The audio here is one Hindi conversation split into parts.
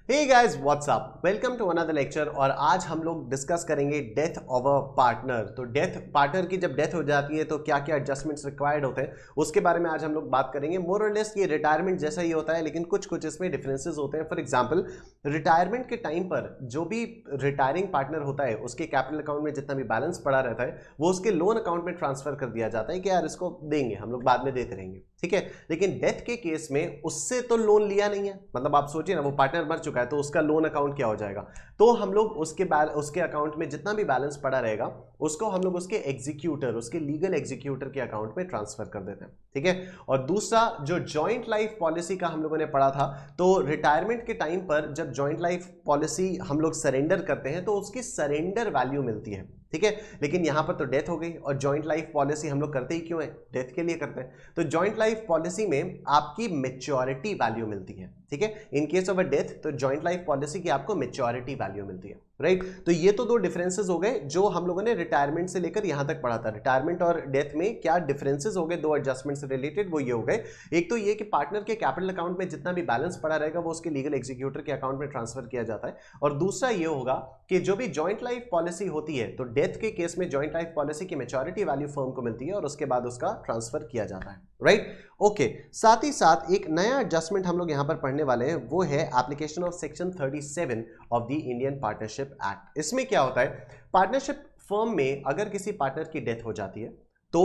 Hey guys what's up, welcome to another lecture. और आज हम लोग डिस्कस करेंगे डेथ ऑफ अ पार्टनर। तो डेथ पार्टनर की जब डेथ हो जाती है तो क्या क्या एडजस्टमेंट्स रिक्वायर्ड होते हैं उसके बारे में आज हम लोग बात करेंगे। मोर और लेस ये रिटायरमेंट जैसा ही होता है, लेकिन कुछ कुछ इसमें डिफरेंसेस होते हैं। फॉर एग्जांपल, रिटायरमेंट के टाइम पर जो भी रिटायरिंग पार्टनर होता है उसके कैपिटल अकाउंट में जितना भी बैलेंस पड़ा रहता है वो उसके लोन अकाउंट में ट्रांसफर कर दिया जाता है कि यार इसको देंगे, हम लोग बाद में देते रहेंगे, ठीक है। लेकिन डेथ के केस में उससे तो लोन लिया नहीं है, मतलब आप सोचिए ना, वो पार्टनर मर चुका है तो उसका लोन अकाउंट क्या हो जाएगा। तो हम लोग उसके अकाउंट में जितना भी बैलेंस पड़ा रहेगा उसको हम लोग उसके एग्जीक्यूटर, उसके लीगल एग्जीक्यूटर के अकाउंट में ट्रांसफर कर देते हैं, ठीक है। और दूसरा, जो जॉइंट लाइफ पॉलिसी का हम लोगों ने पढ़ा था, तो रिटायरमेंट के टाइम पर जब जॉइंट लाइफ पॉलिसी हम लोग सरेंडर करते हैं तो उसकी सरेंडर वैल्यू मिलती है, ठीक है। लेकिन यहां पर तो डेथ हो गई, और जॉइंट लाइफ पॉलिसी हम लोग करते ही क्यों है? डेथ के लिए करते हैं। तो जॉइंट लाइफ पॉलिसी में आपकी मेच्योरिटी वैल्यू मिलती है, ठीक है। In case of a death तो जॉइंट लाइफ पॉलिसी की आपको मेच्योरिटी वैल्यू मिलती है, राइट। तो ये तो दो डिफरेंसेस हो गए जो हम लोगों ने रिटायरमेंट से लेकर यहां तक पढ़ा था। रिटायरमेंट और डेथ में क्या डिफरेंसेस हो गए, दो एडजस्टमेंट से रिलेटेड, वो ये हो गए। एक तो ये कि पार्टनर के कैपिटल अकाउंट में जितना भी बैलेंस पड़ा रहेगा वो उसके लीगल एग्जीक्यूटर के अकाउंट में ट्रांसफर किया जाता है। और दूसरा ये होगा कि जो भी जॉइंट लाइफ पॉलिसी होती है तो डेथ के केस में जॉइंट लाइफ पॉलिसी की मेच्योरिटी वैल्यू फर्म को मिलती है और उसके बाद उसका ट्रांसफर किया जाता है, राइट। ओके, साथ ही साथ एक नया एडजस्टमेंट हम लोग यहां पर पढ़ने वाले हैं, वो है application of section 37 of the Indian partnership act. इसमें क्या होता है, पार्टनरशिप फर्म में अगर किसी पार्टनर की डेथ हो जाती है तो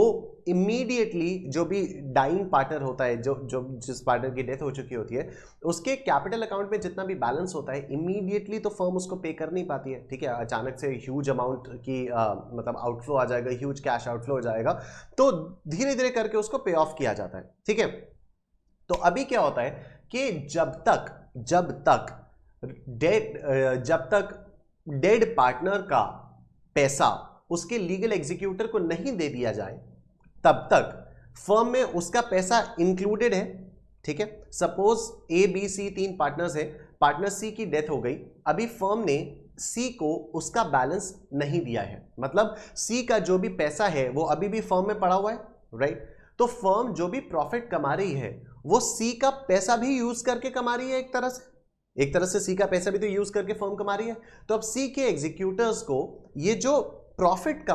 इमीडिएटली जो भी डाइंग पार्टनर होता है, जिस पार्टनर की डेथ हो चुकी होती है, उसके कैपिटल अकाउंट में जितना भी बैलेंस होता है इमीडिएटली तो फर्म उसको पे कर नहीं पाती है, ठीक है। अचानक से ह्यूज अमाउंट की मतलब आउटफ्लो आ जाएगा, ह्यूज कैश आउटफ्लो हो जाएगा, तो धीरे धीरे करके उसको पे ऑफ किया जाता है, ठीक है। तो अभी क्या होता है कि जब तक डेड पार्टनर का पैसा उसके लीगल एग्जीक्यूटर को नहीं दे दिया जाए तब तक फर्म में उसका पैसा इंक्लूडेड है, ठीक है। सपोज ए बी सी तीन पार्टनर्स है, पार्टनर सी की डेथ हो गई, अभी फर्म ने सी को उसका बैलेंस नहीं दिया है, मतलब सी का जो भी पैसा है वो अभी भी फर्म में पड़ा हुआ है, राइट। तो फर्म जो भी प्रॉफिट कमा रही है वो सी का पैसा भी यूज करके कमा रही है, एक तरह से सी का पैसा भी तो यूज करके फर्म कमा रही है। तो अब सी के एग्जीक्यूटर्स को ये जो प्रॉफिट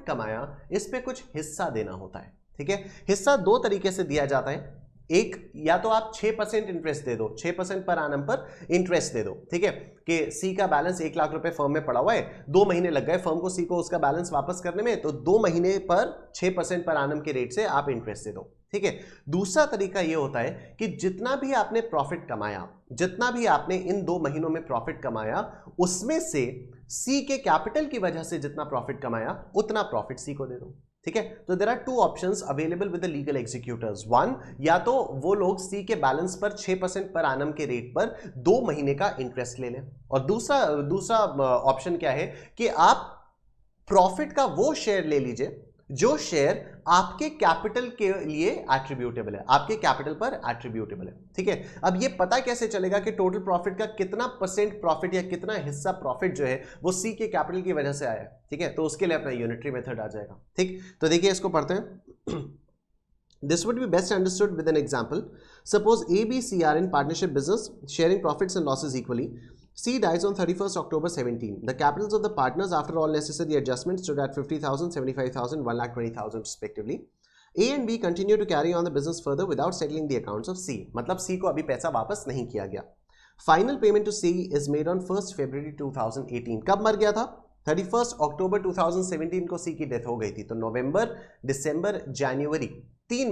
कमाया इस पे कुछ हिस्सा देना होता है, ठीक है। हिस्सा दो तरीके से दिया जाता है, एक, या तो आप 6% इंटरेस्ट दे दो, 6% पर आनम पर इंटरेस्ट दे दो, ठीक है। कि सी का बैलेंस 1 लाख रुपए फर्म में पड़ा हुआ है, 2 महीने लग गए फर्म को सी को उसका बैलेंस वापस करने में, तो 2 महीने पर 6% पर आनम के रेट से आप इंटरेस्ट दे दो, ठीक है। दूसरा तरीका यह होता है कि जितना भी आपने प्रॉफिट कमाया, जितना भी आपने इन 2 महीनों में प्रॉफिट कमाया, उसमें से सी के कैपिटल की वजह से जितना प्रॉफिट कमाया उतना प्रॉफिट सी को दे दो, ठीक है। तो there are 2 options available with the legal executors. One, या तो वो लोग सी के बैलेंस पर 6% पर आनम के रेट पर 2 महीने का इंटरेस्ट ले लें, और दूसरा ऑप्शन क्या है कि आप प्रॉफिट का वो शेयर ले लीजिए जो शेयर आपके कैपिटल के लिए एट्रीब्यूटेबल है, आपके कैपिटल पर एट्रीब्यूटेबल है, ठीक है। अब ये पता कैसे चलेगा कि टोटल प्रॉफिट का कितना परसेंट प्रॉफिट या कितना हिस्सा प्रॉफिट जो है वो सी के कैपिटल की वजह से आया है, ठीक है। तो उसके लिए अपना यूनिटरी मेथड आ जाएगा, ठीक। तो देखिए इसको पढ़ते हैं। This would be best understood with an example. Suppose A, B, C are in partnership business, sharing profits and losses equally. C dies on 31st October 17. The capitals of the partners after all necessary adjustments stood at 50,000, 75,000, 1,20,000 respectively. A and B continue to carry on the business further without settling the accounts of C. मतलब C को अभी पैसा वापस नहीं किया गया. Final payment to C is made on 1st February 2018. कब मर गया था? 31st October 2017 को C की डेथ हो गई थी, तो नवंबर, दिसंबर, जनवरी, 3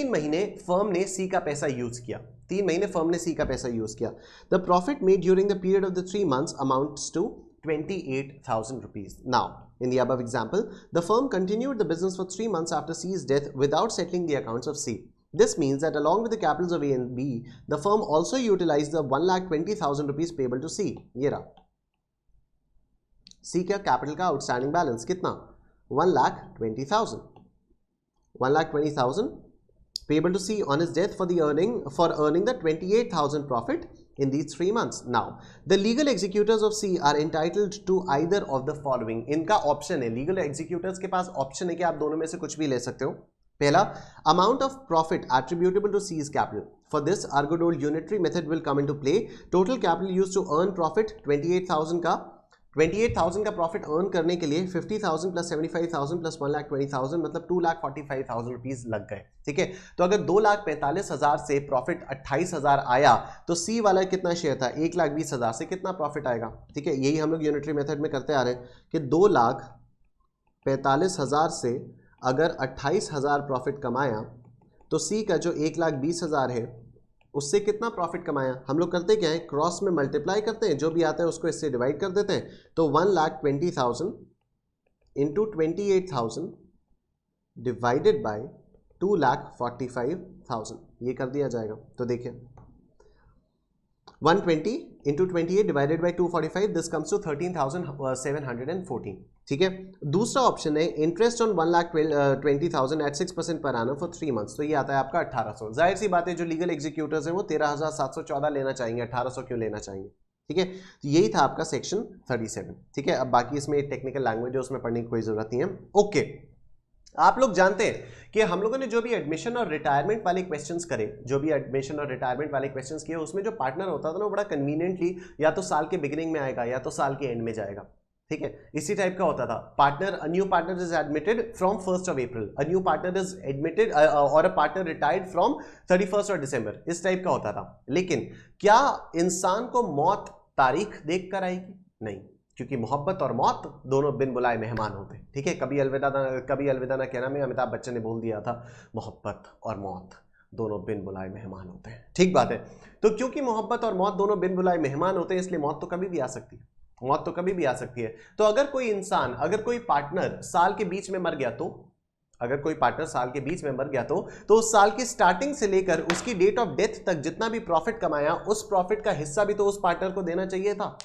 महीने फर्म ने सी का पैसा यूज किया, 3 महीने फर्म ने सी का पैसा यूज किया। The profit made during the period of the 3 months amounts to 28,000 rupees. Now, in the above example, the firm continued the business for 3 months after C's death without settling the accounts of C. This means that along with the capitals of A and B, the firm also utilized the 1,20,000 rupees payable to C. ये रहा C का कैपिटल का आउटस्टैंडिंग बैलेंस कितना? 1,20,000. 1,20,000 payable to C on his death for earning the 28,000 profit in these 3 months. Now, the legal executors of C are entitled to either of the following. इनका ऑप्शन है, लीगल एग्जीक्यूटर्स के पास ऑप्शन है कि आप दोनों में से कुछ भी ले सकते हो। पहला, amount of profit attributable to C's capital For this, our good old unitary method will come into play. Total capital used to earn profit 28,000 का 28,000 का प्रॉफिट अर्न करने के लिए 50,000 प्लस 75,000 प्लस 1,20,000 मतलब 2,45,000 रुपीज लग गए। ठीक है, तो अगर 2,45,000 से प्रॉफिट 28,000 आया तो सी वाला कितना शेयर था 1,20,000 से कितना प्रॉफिट आएगा। ठीक है, यही हम लोग यूनिटरी मेथड में करते आ रहे हैं कि 2,45,000 से अगर 28,000 प्रॉफिट कमाया तो सी का जो 1,20,000 है उससे कितना प्रॉफिट कमाया। हम लोग करते क्या है, क्रॉस में मल्टीप्लाई करते हैं, जो भी आता है उसको इससे डिवाइड कर देते हैं। तो 1,20,000 इंटू 28,000 डिवाइडेड बाय 2,45,000 ये कर दिया जाएगा। तो देखिए 120 into 28 divided by 245 this comes to 13,714। ठीक है, दूसरा ऑप्शन है interest on 1,20,000 eight 6% per annum for 3 months, तो ये आता है आपका 1800। जाहिर सी बात है जो लीगल एग्जीक्यूटर्स हैं वो 13,714 लेना चाहेंगे, 1800 क्यों लेना चाहेंगे। ठीक है, तो यही था आपका सेक्शन 37। ठीक है, अब बाकी इसमें टेक्निकल लैंग्वेज है उसमें पढ़ने की कोई जरूरत नहीं है। ओके, आप लोग जानते हैं कि हम लोगों ने जो भी एडमिशन और रिटायरमेंट वाले क्वेश्चंस करे, जो भी एडमिशन और रिटायरमेंट वाले क्वेश्चंस किए, उसमें जो पार्टनर होता था ना वो बड़ा कन्वीनियंटली या तो साल के बिगिनिंग में आएगा या तो साल के एंड में जाएगा। ठीक है, इसी टाइप का होता था। Partner, a new partner is admitted from 1st of April, a new partner is admitted और a partner retired from 31st of December, इस टाइप का होता था। लेकिन क्या इंसान को मौत तारीख देख कर आएगी? नहीं, क्योंकि मोहब्बत और मौत दोनों बिन बुलाए मेहमान होते हैं। ठीक है, कभी अलविदा ना कहना में अमिताभ बच्चन ने बोल दिया था, मोहब्बत और मौत दोनों बिन बुलाए मेहमान होते हैं। ठीक बात है, तो क्योंकि मोहब्बत और मौत दोनों बिन बुलाए मेहमान होते हैं इसलिए मौत तो कभी भी आ सकती है, मौत तो कभी भी आ सकती है। तो अगर कोई इंसान, अगर कोई पार्टनर साल के बीच में मर गया तो, अगर कोई पार्टनर साल के बीच में मर गया तो उस साल की स्टार्टिंग से लेकर उसकी डेट ऑफ डेथ तक जितना भी प्रॉफिट कमाया उस प्रॉफिट का हिस्सा भी तो उस पार्टनर को देना चाहिए था।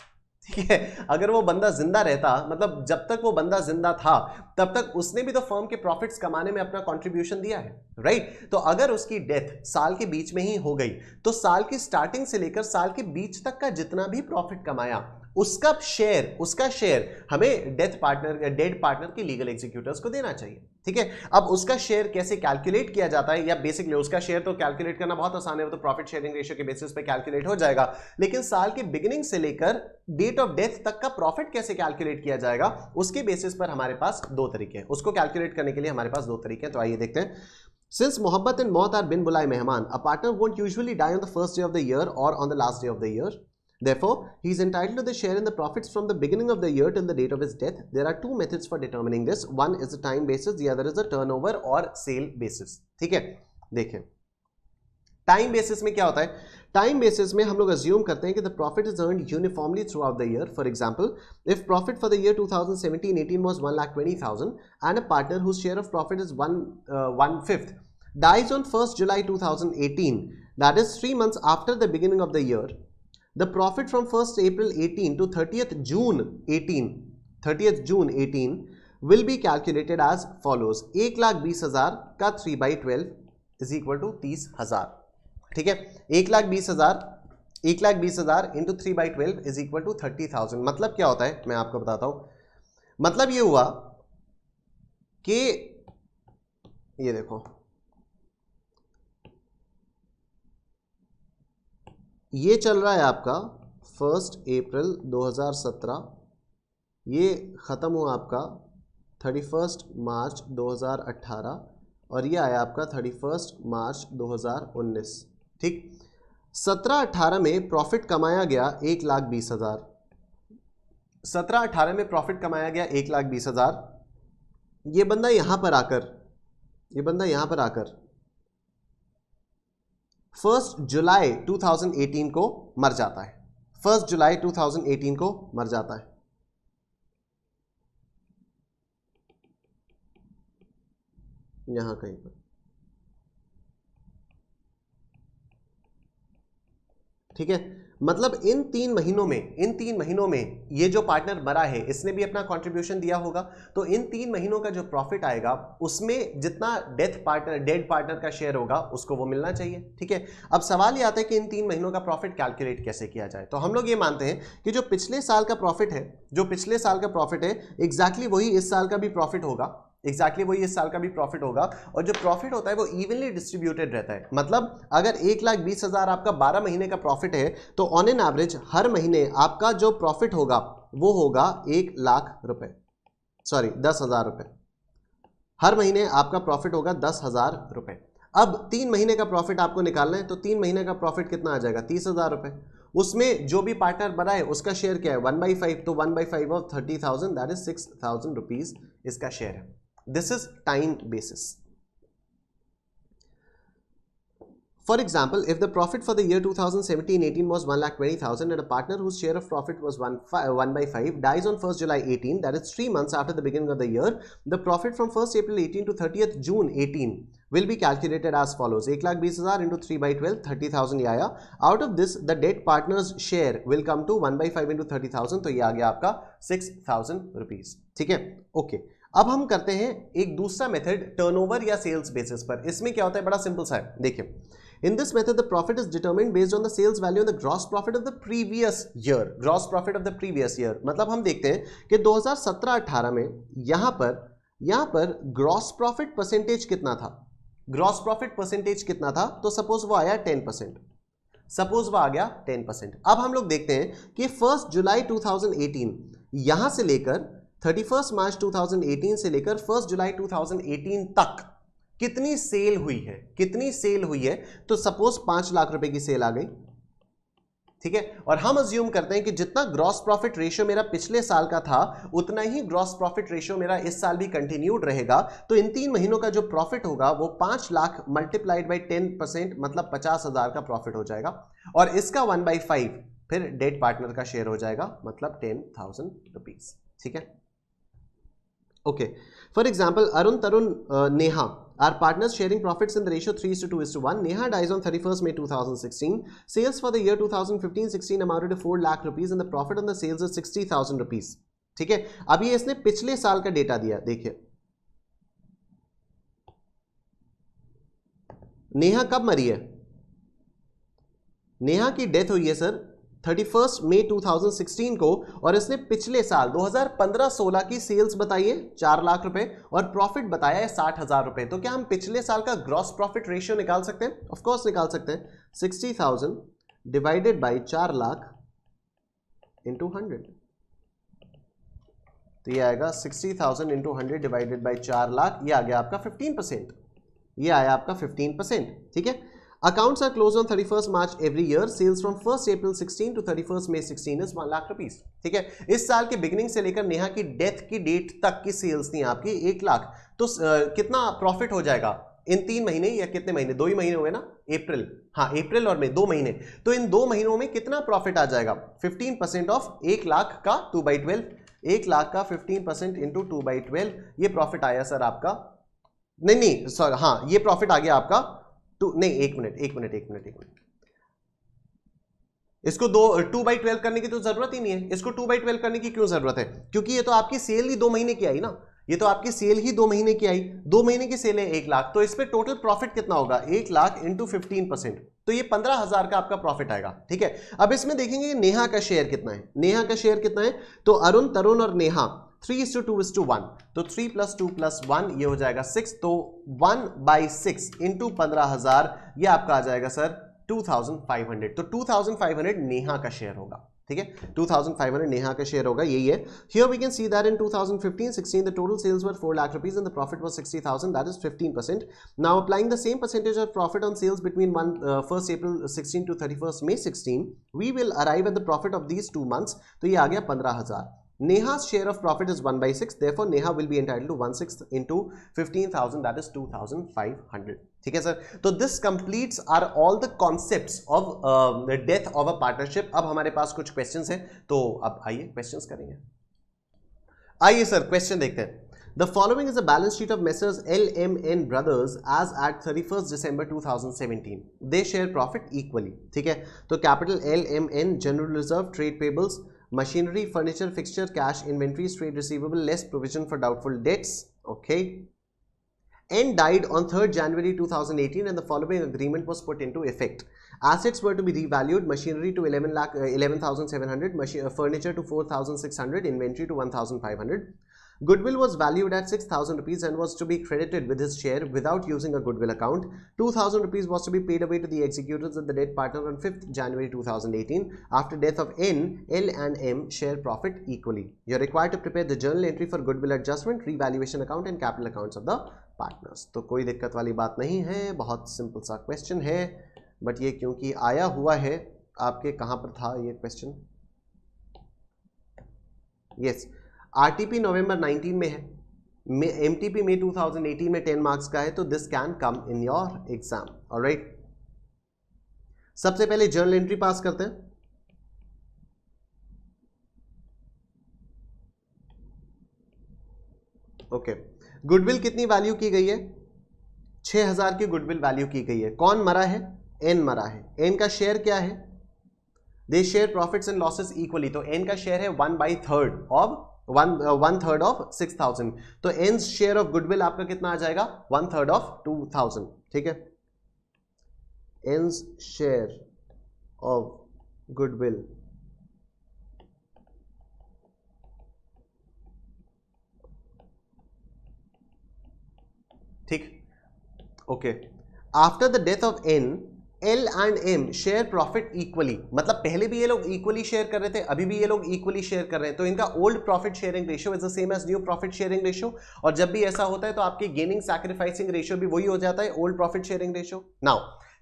ठीक है, अगर वो बंदा जिंदा रहता, मतलब जब तक वो बंदा जिंदा था तब तक उसने भी तो फर्म के प्रॉफिट्स कमाने में अपना कंट्रीब्यूशन दिया है, राइट। तो अगर उसकी डेथ साल के बीच में ही हो गई तो साल की स्टार्टिंग से लेकर साल के बीच तक का जितना भी प्रॉफिट कमाया उसका शेयर हमें डेड पार्टनर के लीगल एग्जीक्यूटर्स को देना चाहिए। ठीक है, अब उसका शेयर कैसे कैलकुलेट किया जाता है, या बेसिकली उसका शेयर तो कैलकुलेट करना बहुत आसान है, वो तो प्रॉफिट शेयरिंग रेशियो के बेसिस पे कैलकुलेट हो जाएगा। लेकिन साल के बिगिनिंग से लेकर डेट ऑफ डेथ तक का प्रॉफिट कैसे कैलकुलेट किया जाएगा उसके बेसिस पर हमारे पास दो तरीके हैं। उसको कैलकुलेट करने के लिए हमारे पास दो तरीके हैं, तो आइए देखते हैं। Since मोहब्बत and मौत are बिन बुलाए मेहमान, a partner won't usually die on the first day of the year or on the last day of the year. Therefore, he is entitled to the share in the profits from the beginning of the year till the date of his death. There are two methods for determining this. One is the time basis, the other is the turnover or sale basis. ठीक है, देखें टाइम बेसिस में क्या होता है। टाइम बेसिस में हम लोग अज्यूम करते हैं कि the profit is earned uniformly throughout the year. For example, if profit for the year 2017-18 was 1,20,000 and a partner whose share of profit is 1/5 dies on 1st July 2018, that is 3 months after the beginning of the year, the profit from 1st April 18 to 30th June 18 will be calculated as follows. 1,20,000 का 3/12 is equal to 30,000। ठीक है, 1,20,000 into 3/12 is equal to 30,000। मतलब क्या होता है मैं आपको बताता हूं। मतलब ये हुआ कि ये देखो, ये चल रहा है आपका 1 अप्रैल 2017, ये ख़त्म हुआ आपका 31 मार्च 2018 और ये आया आपका 31 मार्च 2019। ठीक, 17-18 में प्रॉफिट कमाया गया 1,20,000, 17-18 में प्रॉफिट कमाया गया 1,20,000। ये बंदा यहाँ पर आकर 1 जुलाई 2018 को मर जाता है। 1 जुलाई 2018 को मर जाता है। यहां कहीं पर, ठीक है। मतलब इन 3 महीनों में ये जो पार्टनर मरा है इसने भी अपना कंट्रीब्यूशन दिया होगा, तो इन 3 महीनों का जो प्रॉफिट आएगा उसमें जितना डेड पार्टनर का शेयर होगा उसको वो मिलना चाहिए। ठीक है, अब सवाल ये आता है कि इन 3 महीनों का प्रॉफिट कैलकुलेट कैसे किया जाए। तो हम लोग ये मानते हैं कि जो पिछले साल का प्रॉफिट है एग्जैक्टली वही इस साल का भी प्रॉफिट होगा। एग्जैक्टली वही इस साल का भी प्रॉफिट होगा, और जो प्रॉफिट होता है वो इवनली डिस्ट्रीब्यूटेड रहता है। मतलब अगर 1,20,000 आपका 12 महीने का प्रॉफिट है तो ऑन एन एवरेज हर महीने आपका जो प्रॉफिट होगा वो होगा 1,00,000 रुपए, सॉरी 10,000 रुपए। हर महीने आपका प्रॉफिट होगा 10,000 रुपए। अब 3 महीने का प्रॉफिट आपको निकालना है तो 3 महीने का प्रॉफिट कितना आ जाएगा, 30,000 रुपए। उसमें जो भी पार्टनर बनाए उसका शेयर क्या है, 1/5, तो 1/5 ऑफ 30,000 दैट इज 6,000 रुपीज इसका शेयर है। This is time basis. For example, if the profit for the year 2017-18 was 1,20,000 and a partner whose share of profit was 1/5 dies on 1st July 18, that is 3 months after the beginning of the year, the profit from 1st April 18 to 30th June 18 will be calculated as follows. 1,20,000 into 3/12, 30,000 ये आया. Out of this, the dead partner's share will come to 1/5 into 30,000, तो ये आ गया आपका 6,000 rupees. ठीक है, ओके। अब हम करते हैं एक दूसरा मेथड टर्नओवर या सेल्स बेसिस पर। इसमें क्या होता है, बड़ा सिंपल सा है, देखिए। In this method, the profit is determined based on the sales value and the gross profit of the previous year. Gross profit of the previous year. मतलब हम देखते हैं कि 2017-18 में यहाँ पर ग्रॉस प्रॉफिट परसेंटेज कितना था, ग्रॉस प्रॉफिट परसेंटेज कितना था, तो सपोज वो आया 10%, सपोज वो आ गया 10%। अब हम लोग देखते हैं कि 1 जुलाई 2018 यहां से लेकर 31 मार्च 2018 से लेकर 1 जुलाई 2018 तक कितनी सेल हुई है, कितनी सेल हुई है, तो सपोज 5 लाख रुपए की सेल आ गई, ठीक है। और हम अज्यूम करते हैं कि जितना ग्रॉस प्रॉफिट रेशियो मेरा पिछले साल का था उतना ही ग्रॉस प्रॉफिट रेशियो मेरा इस साल भी कंटिन्यूड रहेगा, तो इन 3 महीनों का जो प्रॉफिट होगा वो 5 लाख मल्टीप्लाइड बाई 10% मतलब 50,000 का प्रॉफिट हो जाएगा, और इसका 1/5 फिर डेट पार्टनर का शेयर हो जाएगा, मतलब 10,000 रुपीज, ठीक है, okay. For example, Arun, Tarun, Neha are partners sharing profits in the ratio 3:2:1. Neha dies on 31st May 2016. Sales for the year 2015-16 amounted to 4 lakh rupees and the profit on the sales is 60,000 rupees. ठीक है, अब ये इसने पिछले साल का डेटा दिया, देखिए नेहा कब मरी है, नेहा की डेथ हुई है सर 31 मई 2016 को, और इसने पिछले साल 2015-16 की सेल्स बताई है 4 लाख रुपए और प्रॉफिट बताया है 60,000 रुपए। तो क्या हम पिछले साल का ग्रॉस प्रॉफिट रेशियो निकाल सकते हैं? ऑफ कोर्स निकाल सकते हैं। 60,000 डिवाइडेड बाय 4 लाख इंटू 100, तो ये आएगा 60,000 इंटू 100 डिवाइडेड बाय 4 लाख, ये आ गया आपका 15%, ये आया आपका 15%, ठीक है। Accounts are closed on 31st March every year. Sales from 1st April 16 to 31st May 16 is 1 lakh rupees, ठीक है। इस साल के बिगिनिंग से लेकर नेहा की डेथ की डेट तक की सेल्स थी आपकी 1 लाख, तो कितना प्रॉफिट हो जाएगा इन 3 महीने, या कितने महीने, 2 ही महीने हुए ना, अप्रैल, हाँ अप्रैल और मई 2 महीने, तो इन 2 महीनों में कितना प्रॉफिट आ जाएगा, 15% ऑफ 1 लाख का 2/12, 1 लाख का 15% इंटू 2/12, ये प्रॉफिट आया सर आपका, नहीं सर, हाँ ये प्रॉफिट आ गया आपका नहीं, एक मिनट, इसको 2/12 करने की तो जरूरत ही नहीं है, इसको 2/12 करने की क्यों जरूरत है, क्योंकि ये तो आपकी सेल ही 2 महीने की आई ना, ये तो आपकी सेल ही 2 महीने की आई, 2 महीने की सेल है 1 लाख, तो इस पे टोटल प्रॉफिट कितना होगा, 1 लाख इंटू 15%, तो ये 15,000 का आपका प्रॉफिट आएगा, ठीक है। अब इसमें देखेंगे नेहा का शेयर कितना है, नेहा का शेयर कितना है, तो अरुण, तरुण और नेहा 3:2:1, तो 3 + 2 + 1 ये हो जाएगा 6, तो 1/6 इंटू 15,000 ये आपका आ जाएगा सर 2,500, तो 2,500 नेहा का शेयर होगा, ठीक है, 2,500 नेहा का शेयर होगा, यही है। Here we can see that in 2015-16 the total sales were 4 lakh rupees and the profit was 60,000, that is 15%. Now applying the same percentage of profit on sales between 1st April 16 to 31st May 16, we will arrive at the profit of these 2 months, तो ये आ गया 15,000। Neha's share of profit is 1/6, therefore Neha will be entitled to 1/6 into 15,000, that is 2,500, ठीक है सर। तो this completes are all the concepts of the death of a partnership। अब हमारे पास कुछ questions हैं, तो अब आइए questions करेंगे। आइए सर क्वेश्चन देखते हैं। The following is a balance sheet of Messrs. LMN Brothers as at 31st December 2017. They share profit equally, ठीक है। तो capital LMN, general reserve, trade payables, machinery, furniture, fixture, cash, inventories, trade receivable, less provision for doubtful debts, okay. N died on 3rd January 2018 and the following agreement was put into effect. Assets were to be revalued, machinery to 11,700, furniture to 4,600, inventory to 1,500. Goodwill was valued at 6,000 rupees and was to be credited with his share without using a goodwill account. 2,000 rupees was to be paid away to the executors and the dead partner on 5th January 2018. After death of N, L and M share profit equally. You are required to prepare the journal entry for goodwill adjustment, revaluation account and capital accounts of the partners. तो कोई दिक्कत वाली बात नहीं है, बहुत सिंपल सा क्वेश्चन है, बट ये क्योंकि आया हुआ है आपके कहाँ पर था ये क्वेश्चन? यस, आरटीपी नवंबर 19 में है, एमटीपी में 2018 में 10 मार्क्स का है, तो this can come in your exam. Alright, सबसे पहले जर्नल एंट्री पास करते हैं. ओके, गुडविल कितनी वैल्यू की गई है? 6000 की गुडविल वैल्यू की गई है. कौन मरा है? एन मरा है. एन का शेयर क्या है? They share profits and losses equally. तो एन का शेयर है 1/3 ऑफ 1/3 ऑफ 6,000. तो एन शेयर ऑफ गुडविल आपका कितना आ जाएगा? 1/3 ऑफ 2,000. ठीक है, एन शेयर ऑफ गुडविल ठीक. Okay, after the death of N, L and M share profit equally. मतलब पहले भी ये लोग इक्वली शेयर कर रहे थे, अभी भी ये लोग इक्वली शेयर कर रहे हैं. तो इनका old profit sharing ratio is the same as new profit sharing ratio. और जब भी ऐसा होता है तो आपकी गेनिंग सैक्रिफाइसिंग रेशियो भी वही हो जाता है, old profit sharing ratio. Now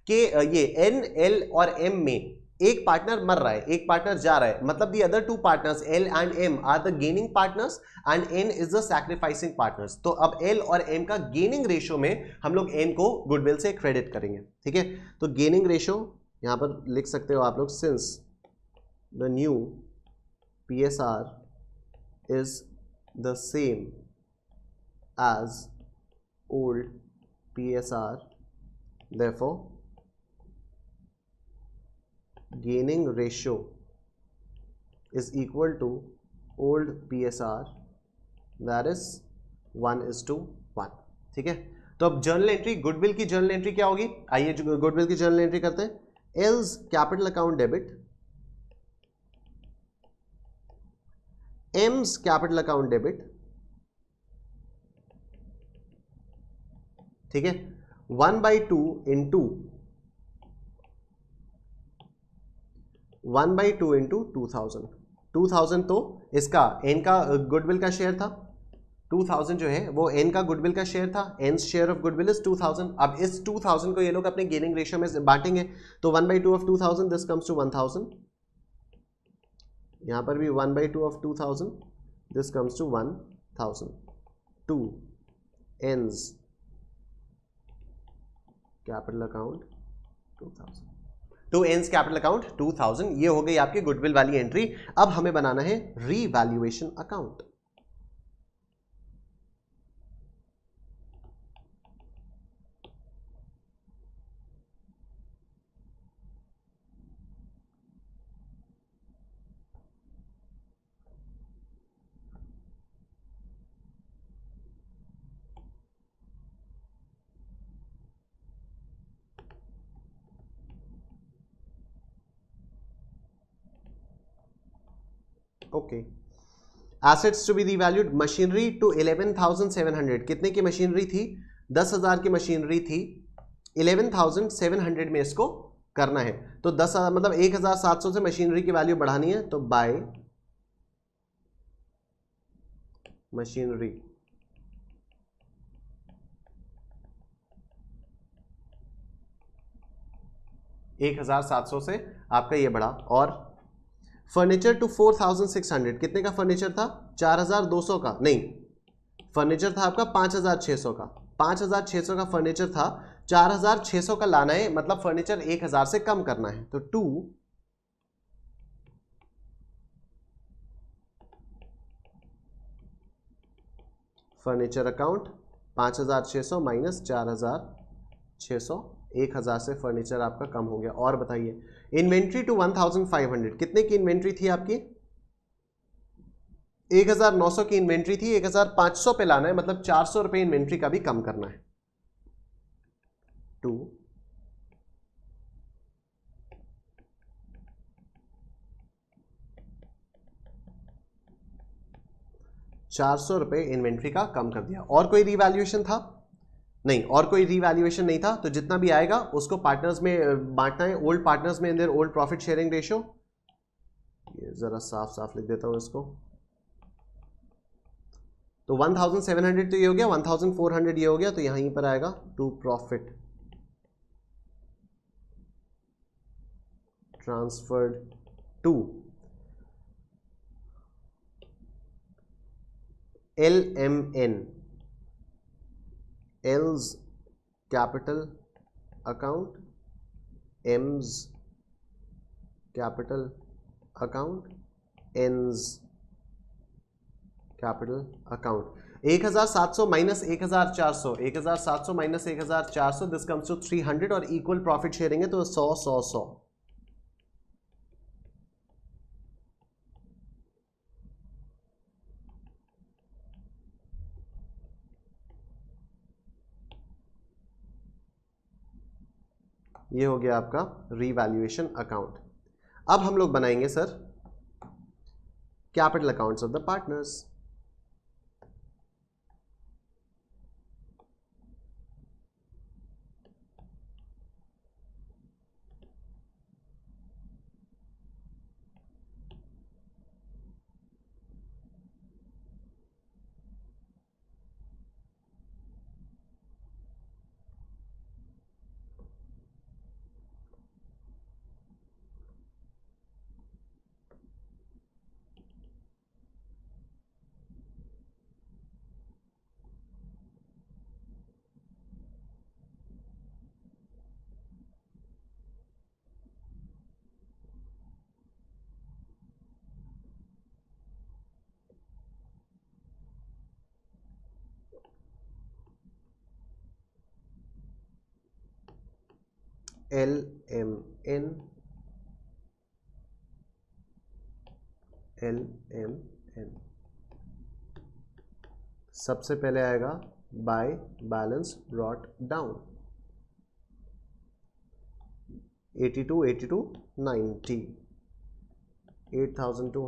कि ये एन, एल और एम में एक पार्टनर मर रहा है, एक पार्टनर जा रहा है, मतलब the other two partners L and M are the gaining partners and N is the sacrificing partners. तो अब एल और एम का गेनिंग रेशियो में हम लोग एन को गुडविल से क्रेडिट करेंगे. ठीक है, तो गेनिंग रेशियो यहां पर लिख सकते हो आप लोग, since the new PSR is the same as old PSR, therefore gaining ratio is equal to old PSR, that is 1:1. ठीक है, तो अब जर्नल एंट्री, गुडविल की जर्नल एंट्री क्या होगी? आइए गुडविल की जर्नल एंट्री करते हैं. Else capital account debit, M's capital account debit. ठीक है, 1/2 इंटू 1/2 इंटू 2000. 2000 तो इसका एन का गुडविल का शेयर था. 2000 जो है वो एन का गुडविल का शेयर था. N share of goodwill is 2000. अब इस 2000 को ये लोग अपने गेनिंग रेशियो में बांटेंगे. तो 1/2 ऑफ 2000, दिस कम्स टू 1000. यहां पर भी 1/2 of 2000, this comes to 1000. 2 N's capital account 2000. 2 N's capital account 2000. ये हो गई आपकी गुडविल वाली एंट्री. अब हमें बनाना है revaluation account. Okay, assets to be revalued, machinery to 11,700. कितने की मशीनरी थी? 10,000 की मशीनरी थी. 11,700 में इसको करना है. तो 10,000 मतलब 1,700 से मशीनरी की वैल्यू बढ़ानी है. तो बाय मशीनरी 1,700 से आपका ये बढ़ा. और फर्नीचर टू 4,600. कितने का फर्नीचर था? 4,200 का नहीं, फर्नीचर था आपका 5,600 का. 5,600 का फर्नीचर था, 4,600 का लाना है, मतलब फर्नीचर 1,000 से कम करना है. तो 2 फर्नीचर अकाउंट 5,600 माइनस 4,600, 1,000 से फर्नीचर आपका कम हो गया. और बताइए, इन्वेंट्री टू 1,500. कितने की इन्वेंट्री थी आपकी? 1,900 की इन्वेंट्री थी, 1,500 पे लाना है, मतलब 400 रुपए इन्वेंट्री का भी कम करना है. 2 400 400 रुपये इन्वेंट्री का कम कर दिया। और कोई रीवैल्यूएशन था? नहीं, और कोई रीवैल्यूएशन नहीं था। तो जितना भी आएगा उसको पार्टनर्स में बांटना है, ओल्ड पार्टनर्स में इन their old profit sharing ratio. ये जरा साफ साफ लिख देता हूं इसको। तो 1700 तो ये हो गया, 1400 ये हो गया, तो यहीं पर आएगा to profit transferred to LMN, L's capital account, M's capital account, N's capital account। 1700 minus 1400, 1700 minus 1400, this comes to 300 और इक्वल प्रॉफिट शेयरिंग है तो 100 100 100। ये हो गया आपका रीवैल्यूएशन अकाउंट। अब हम लोग बनाएंगे sir capital accounts of the partners. LMN, सबसे पहले आएगा बाय बैलेंस ब्रॉट डाउन 82 82 90, 8200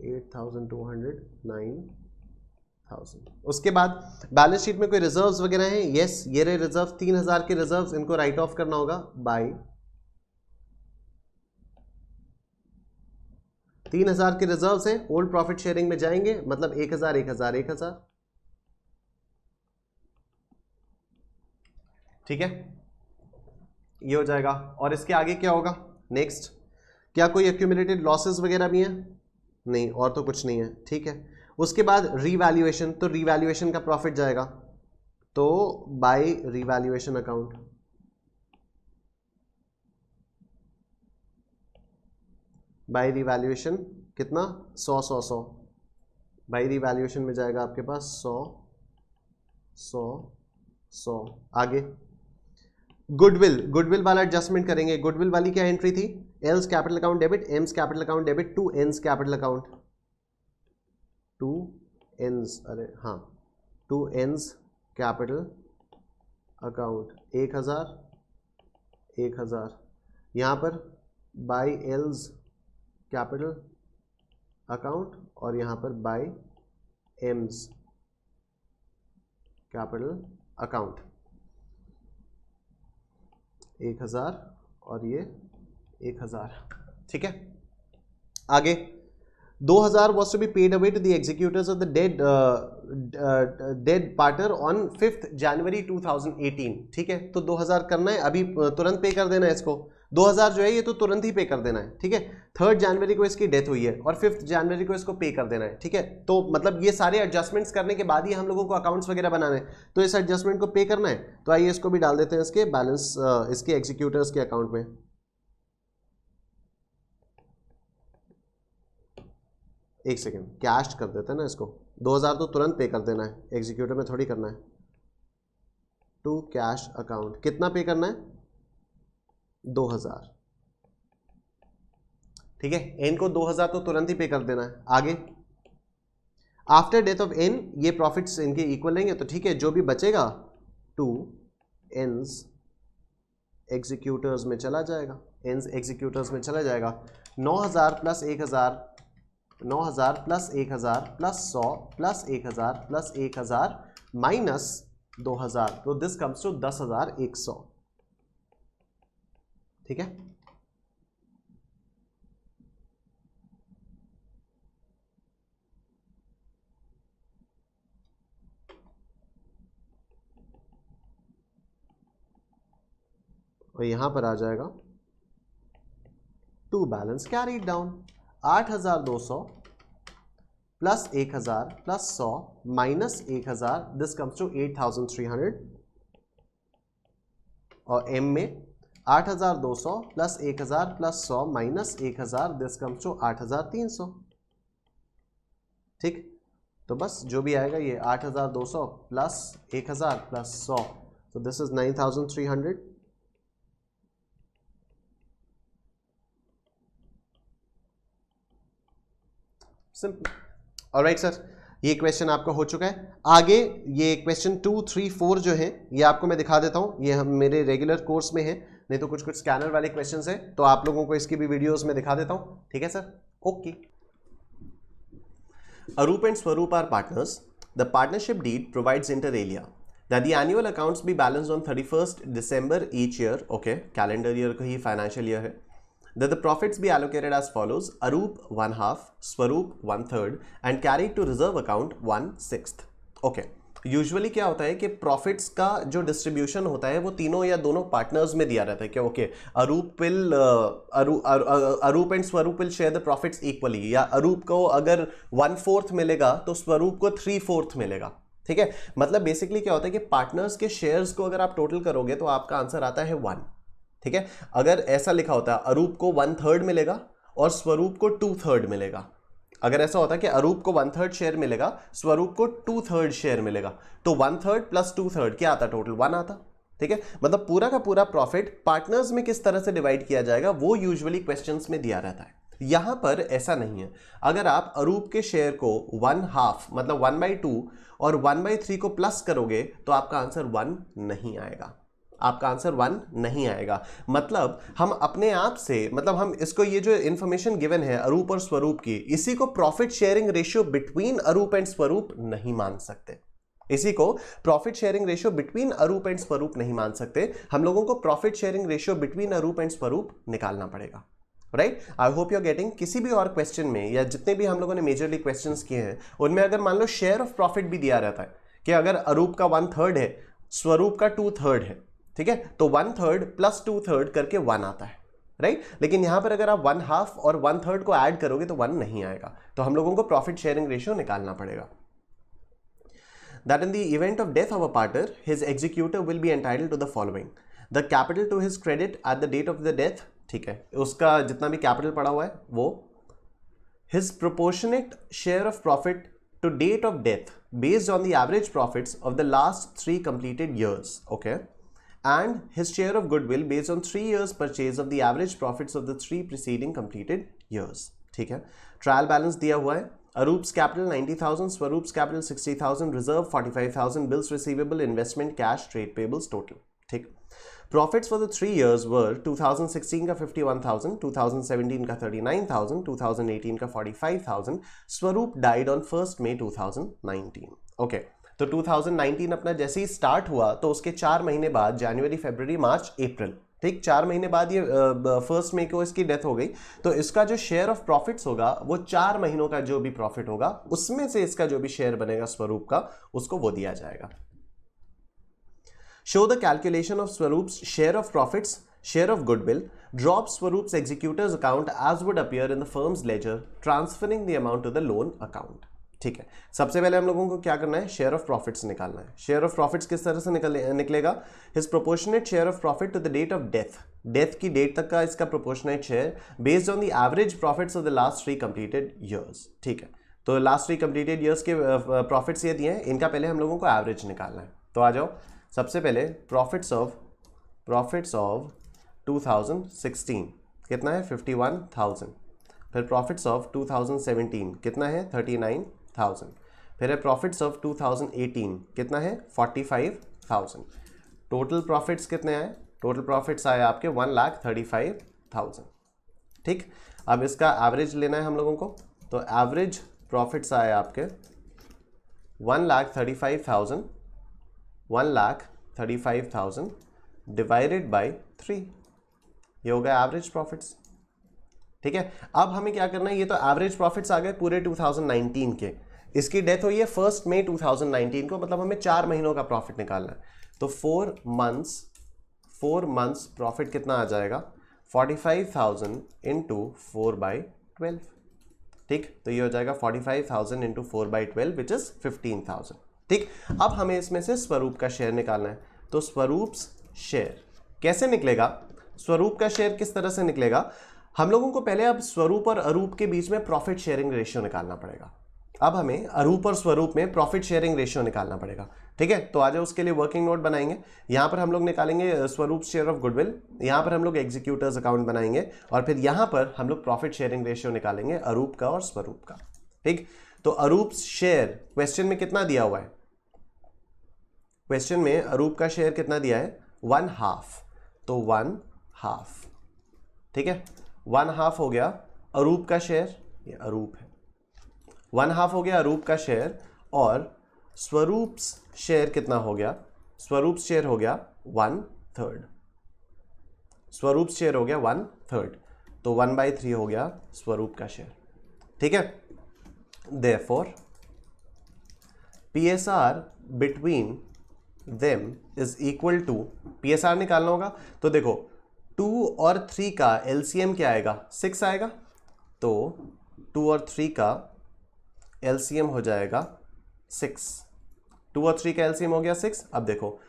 8200 9000। उसके बाद बैलेंस शीट में कोई रिजर्व्स वगैरह हैं? यस, ये रहे रिजर्व, 3000 के रिजर्व्स, इनको राइट ऑफ करना होगा बाय 3000 के रिजर्व्स हैं, ओल्ड प्रॉफिट शेयरिंग में जाएंगे, मतलब 1000 1000 1000। ठीक है, ये हो जाएगा। और इसके आगे क्या होगा नेक्स्ट? क्या कोई एक्यूमुलेटेड लॉसेस वगैरह भी हैं? नहीं, और तो कुछ नहीं है। ठीक है, उसके बाद रीवैल्यूएशन, तो रीवैल्यूएशन का प्रॉफिट जाएगा तो by revaluation account. By revaluation कितना? 100 100 100। बाय रीवैल्यूएशन में जाएगा आपके पास 100 100 100। आगे गुडविल, गुडविल वाला एडजस्टमेंट करेंगे। गुडविल वाली क्या एंट्री थी? L's capital account debit, M's capital account debit to N's capital account, to N's, अरे हाँ, टू एन्स कैपिटल अकाउंट 1000 1000। यहाँ पर बाय एल्स कैपिटल अकाउंट और यहाँ पर बाय एम्स कैपिटल अकाउंट 1000 और ये 1000। ठीक है, आगे 2000 was to be paid away to the executors of the dead partner on 5th January 2018। ठीक है, तो 2000 करना है, अभी तुरंत पे कर देना है इसको। 2000 जो है ये तो तुरंत ही पे कर देना है। ठीक है, 3rd जनवरी को इसकी डेथ हुई है और 5th जनवरी को इसको पे कर देना है। ठीक है, तो मतलब ये सारे एडजस्टमेंट्स करने के बाद ही हम लोगों को अकाउंट्स वगैरह बनाने हैं, तो इस एडजस्टमेंट को पे करना है। तो आइए इसको भी डाल देते हैं इसके बैलेंस, इसके एग्जीक्यूटर्स के अकाउंट में। एक सेकेंड, कैश कर देते हैं ना इसको। 2000 तो तुरंत पे कर देना है, एग्जीक्यूटर में थोड़ी करना है। टू कैश अकाउंट कितना पे करना है? 2000। ठीक है, एन को 2000 तो तुरंत ही पे कर देना है। आगे आफ्टर डेथ ऑफ एन ये प्रॉफिट्स इनके इक्वल लेंगे, तो ठीक है, जो भी बचेगा टू एन्स एग्जीक्यूटर्स में चला जाएगा, एन्स एग्जीक्यूटर्स में चला जाएगा। 9000 plus 1000 9,000 plus 1,000 plus 100 plus 1,000 plus 1,000 minus 2,000, तो दिस कम्स टू 10,100। ठीक है, और यहां पर आ जाएगा to balance carried down 8,200 plus 1,000 plus 100 minus 1,000, this comes to 8,300। और एम में 8,200 plus 1,000 plus 100 minus 1,000, this comes to 8,300। ठीक, तो बस जो भी आएगा ये 8,200 प्लस 1,000 प्लस 100, तो this is 9,300। Simple. Alright sir, ये क्वेश्चन आपका हो चुका है। आगे ये क्वेश्चन 2, 3, 4 जो है ये आपको मैं दिखा देता हूं, ये हम मेरे रेगुलर कोर्स में है, नहीं तो कुछ कुछ स्कैनर वाले क्वेश्चंस है, तो आप लोगों को इसकी भी वीडियोस में दिखा देता हूं। ठीक है sir, okay. Arup and Swaroop are partners. The partnership deed provides inter alia that the annual accounts be balanced on 31st December each year. Okay, calendar year का ही financial year है. That the profits be allocated as follows: Arup 1/2, Swaroop 1/3, and carried to reserve account 1/6. Okay. Usually क्या होता है कि प्रॉफिट्स का जो डिस्ट्रीब्यूशन होता है वो तीनों या दोनों पार्टनर्स में दिया रहता है कि ओके अरूप एंड स्वरूप will share the profits equally, या अरूप को अगर 1/4 मिलेगा तो स्वरूप को 3/4 मिलेगा। ठीक है, मतलब बेसिकली क्या होता है कि पार्टनर्स के शेयर्स को अगर आप टोटल करोगे तो आपका आंसर आता है 1। ठीक है, अगर ऐसा लिखा होता है अरूप को 1/3 मिलेगा और स्वरूप को 2/3 मिलेगा, अगर ऐसा होता है कि अरूप को 1/3 शेयर मिलेगा, स्वरूप को 2/3 शेयर मिलेगा, तो 1/3 प्लस 2/3 क्या आता? टोटल 1 आता। ठीक है, मतलब पूरा का पूरा प्रॉफिट पार्टनर्स में किस तरह से डिवाइड किया जाएगा वो यूजुअली क्वेश्चंस में दिया रहता है। यहां पर ऐसा नहीं है। अगर आप अरूप के शेयर को 1/2 मतलब 1/2 और 1/3 को प्लस करोगे तो आपका आंसर 1 नहीं आएगा, आपका आंसर 1 नहीं आएगा। मतलब हम अपने आप से, मतलब हम इसको, ये जो इंफॉर्मेशन गिवन है अरूप और स्वरूप की, इसी को profit sharing ratio between Arup and Swaroop नहीं मान सकते। इसी को profit sharing ratio between Arup and Swaroop नहीं मान सकते। हम लोगों को profit sharing ratio between Arup and Swaroop निकालना पड़ेगा। Right, I hope you are getting. किसी भी और क्वेश्चन में या जितने भी हम लोगों ने मेजरली क्वेश्चंस किए हैं उनमें अगर मान लो शेयर ऑफ प्रॉफिट भी दिया रहता है कि अगर अरूप का 1/3 है, स्वरूप का 2/3 है, ठीक है, तो 1/3 प्लस 2/3 करके 1 आता है। राइट, लेकिन यहां पर अगर आप 1/2 और 1/3 को ऐड करोगे तो 1 नहीं आएगा, तो हम लोगों को प्रॉफिट शेयरिंग रेशियो निकालना पड़ेगा। That in the event of death of a partner, his executor will be entitled to the following: the capital to his credit at the date of the death, ठीक है, उसका जितना भी कैपिटल पड़ा हुआ है वो, his proportionate share of profit to date of death based on the average profits of the last 3 completed years, okay, and his share of goodwill based on 3 years purchase of the average profits of the 3 preceding completed years। ठीक है, ट्रायल बैलेंस दिया हुआ है। Arup's capital 90,000, Swarup's capital 60,000, reserve 45,000, bills receivable, investment, cash, trade payables total. ठीक, profits for the 3 years were 2016 का 51,000, 2017 का 39,000, 2018 का 45,000। स्वरूप डाइड ऑन 1 May 2019। ओके, तो 2019 अपना जैसे ही स्टार्ट हुआ तो उसके 4 महीने बाद, जनवरी, फरवरी, मार्च, अप्रैल, ठीक, 4 महीने बाद ये 1 May को इसकी डेथ हो गई, तो इसका जो शेयर ऑफ प्रॉफिट्स होगा वो 4 महीनों का जो भी प्रॉफिट होगा उसमें से इसका जो भी शेयर बनेगा स्वरूप का, उसको वो दिया जाएगा। Show the calculation of Swarup's share of profits, share of goodwill, drop Swarup's executors account as would appear in the firm's ledger, transferring the amount to the loan account. ठीक है, सबसे पहले हम लोगों को क्या करना है? शेयर ऑफ प्रॉफिट्स निकालना है। शेयर ऑफ प्रॉफिट्स किस तरह से निकलेगा? His proportionate share of profit to the date of death, death की डेट तक का इसका proportionate share based on the average profits of the last 3 completed years. ठीक है, तो लास्ट 3 कंप्लीटेड ईयर्स के प्रॉफिट्स ये दिए हैं, इनका पहले हम लोगों को एवरेज निकालना है। तो आ जाओ, सबसे पहले प्रॉफिट्स ऑफ 2016 कितना है? 51,000। फिर प्रॉफिट्स ऑफ 2017 कितना है? 39,000। फिर है प्रॉफिट्स ऑफ 2018 कितना है? 45,000। टोटल प्रॉफिट्स कितने आए? टोटल प्रॉफिट्स आए आपके 1,35,000। ठीक, अब इसका एवरेज लेना है हम लोगों को, तो एवरेज प्रॉफिट्स आए आपके 1,35,000 डिवाइडेड बाय 3, ये हो गया एवरेज प्रॉफिट्स। ठीक है, अब हमें क्या करना है, ये तो एवरेज प्रॉफिट्स आ गए पूरे 2019 के। इसकी डेथ हुई है 1 मई 2019 को, मतलब हमें 4 महीनों का प्रॉफिट निकालना है। तो 4 मंथ्स प्रॉफिट कितना आ जाएगा, 45,000 इंटू 4/12। ठीक, तो ये हो जाएगा 45,000 इंटू 4/12 विच इज 15,000। ठीक, अब हमें इसमें से स्वरूप का शेयर निकालना है। तो स्वरूप शेयर कैसे निकलेगा, स्वरूप का शेयर किस तरह से निकलेगा, हम लोगों को पहले अब स्वरूप और अरूप के बीच में प्रॉफिट शेयरिंग रेशियो निकालना पड़ेगा। अब हमें अरूप और स्वरूप में प्रॉफिट शेयरिंग रेशियो निकालना पड़ेगा। ठीक है, तो आज उसके लिए वर्किंग नोट बनाएंगे। यहां पर हम लोग निकालेंगे स्वरूप शेयर ऑफ गुडविल, यहां पर हम लोग एग्जीक्यूटर्स अकाउंट बनाएंगे, और फिर यहां पर हम लोग प्रॉफिट शेयरिंग रेशियो निकालेंगे अरूप का और स्वरूप का। ठीक, तो अरूप शेयर क्वेश्चन में कितना दिया हुआ है, क्वेश्चन में अरूप का शेयर कितना दिया है, 1/2, तो 1/2। ठीक है, 1/2 हो गया अरूप का शेयर, ये अरूप है, 1/2 हो गया अरूप का शेयर, और स्वरूप शेयर कितना हो गया, स्वरूप शेयर हो गया 1/3, स्वरूप शेयर हो गया 1/3, तो 1/3 हो गया स्वरूप का शेयर। ठीक है, therefore PSR between them is equal to, PSR निकालना होगा, तो देखो 2 और 3 का LCM क्या आएगा, 6 आएगा, तो 2 और 3 का LCM हो जाएगा 6, 2 और 3 का LCM हो गया 6। अब देखो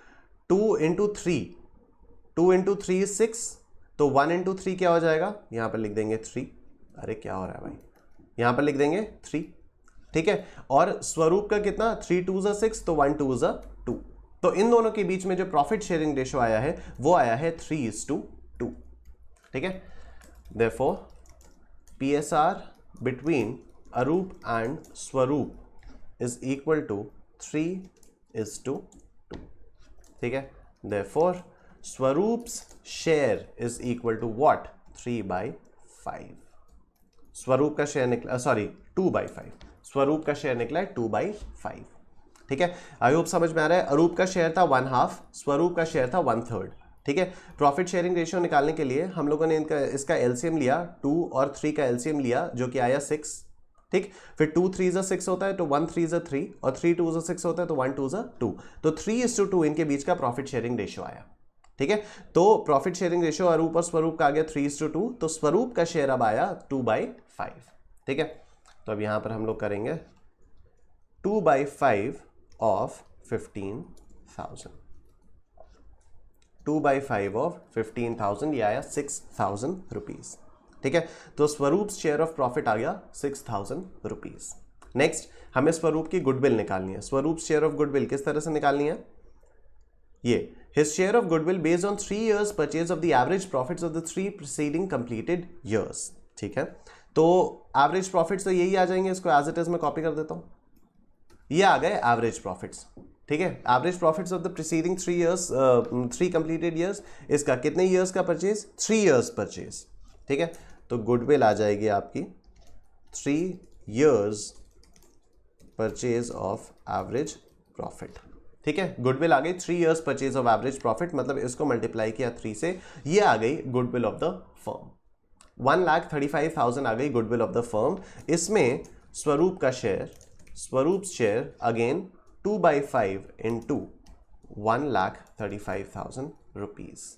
2 इंटू 3 इज 6, तो 1 इंटू 3 क्या हो जाएगा, यहां पर लिख देंगे 3, अरे क्या हो रहा है भाई, यहां पर लिख देंगे 3। ठीक है, और स्वरूप का कितना, 3 2 ज़ा 6, तो 1 2 ज़ा 2, तो इन दोनों के बीच में जो प्रॉफिट शेयरिंग रेशियो आया है वो आया है 3:2। ठीक है, therefore PSR between Arup and Swaroop is equal to 3:2। ठीक है, therefore Swaroop share is equal to what, 3/5। Swaroop का शेयर निकला, सॉरी 2/5, स्वरूप का शेयर निकला है 2/5। ठीक है, आई होप समझ में आ रहा है। अरूप का शेयर था 1/2, स्वरूप का शेयर था 1/3। ठीक है, प्रॉफिट शेयरिंग रेशियो निकालने के लिए हम लोगों ने इसका LCM लिया, 2 और 3 का LCM लिया जो कि आया 6। ठीक, फिर 2 3 ज़ा 6 होता है, तो 1 3 ज़ा 3, और 3 2 ज़ा 6 होता है, तो 1 2 ज़ा 2, तो 3:2 इनके बीच का प्रॉफिट शेयरिंग रेशियो आया। ठीक है, तो प्रॉफिट शेयरिंग रेशियो अरूप और स्वरूप का आ गया 3:2, तो स्वरूप का शेयर अब आया 2/5। ठीक है, तो अब यहां पर हम लोग करेंगे 2/5 ऑफ 15,000, 2/5 ऑफ 15,000, ये आया 6,000 रुपीज। ठीक है, तो स्वरूप शेयर ऑफ प्रॉफिट आ गया 6,000 रुपीज। नेक्स्ट हमें स्वरूप की गुडविल निकालनी है। स्वरूप शेयर ऑफ गुडविल किस तरह से निकालनी है, ये his share of goodwill based on 3 years purchase of the average profits of the 3 preceding completed years। ठीक है, तो एवरेज प्रॉफिट्स तो यही आ जाएंगे, इसको एज इट इज मैं कॉपी कर देता हूं, ये आ गए एवरेज प्रॉफिट्स। ठीक है, average profits of the preceding 3 years, 3 completed years, इसका कितने ईयर्स का परचेज, 3 years परचेज। ठीक है, तो गुडविल आ जाएगी आपकी 3 years purchase of average profit. ठीक है, गुडविल आ गई 3 years purchase of average profit, मतलब इसको मल्टीप्लाई किया 3 से, ये आ गई गुडविल ऑफ द फर्म। 1,35,000 आ गई गुडविल ऑफ द फर्म। इसमें स्वरूप का share, Swaroop share again 2/5 into 1,35,000 rupees,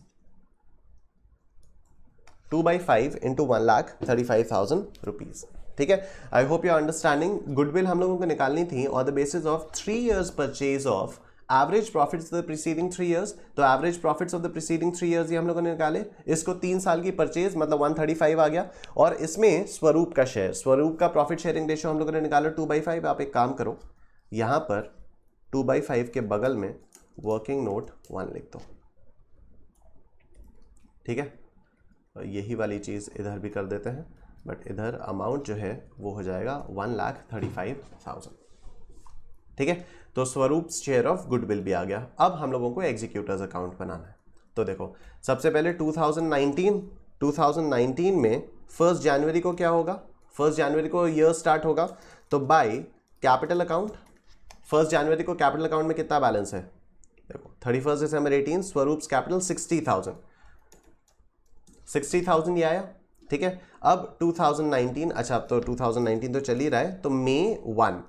2/5 into 1,35,000 rupees. ठीक है, I hope you are understanding. Goodwill हम लोगों को निकालनी थी on the basis of 3 years purchase of average profits the preceding 3 years, तो average profits of the preceding 3 years ये हम लोगों ने निकाले। इसको 3 साल की परचेज मतलब 135 आ गया, और इसमें स्वरूप का शेयर, स्वरूप का प्रॉफिट शेयरिंग रेशियो हम लोगों ने निकाला 2/5। आप एक काम करो, यहां पर 2/5 के बगल में वर्किंग नोट 1 लिख दो। ठीक है, यही वाली चीज इधर भी कर देते हैं, बट इधर अमाउंट जो है वो हो जाएगा 1,35,000। ठीक है, तो स्वरूप शेयर ऑफ गुडविल भी आ गया। अब हम लोगों को एग्जीक्यूटर्स अकाउंट बनाना है। तो देखो सबसे पहले 2019 में 1 जनवरी को क्या होगा, 1 जनवरी को ईयर स्टार्ट होगा, तो बाय कैपिटल अकाउंट 1 जनवरी को कैपिटल अकाउंट में कितना बैलेंस है, देखो 31 दिसंबर 18 स्वरूप्स कैपिटल 60,000 ये आया, ठीक है। अब 2019, अच्छा अब तो 2019 तो चल ही रहा है, तो मई 1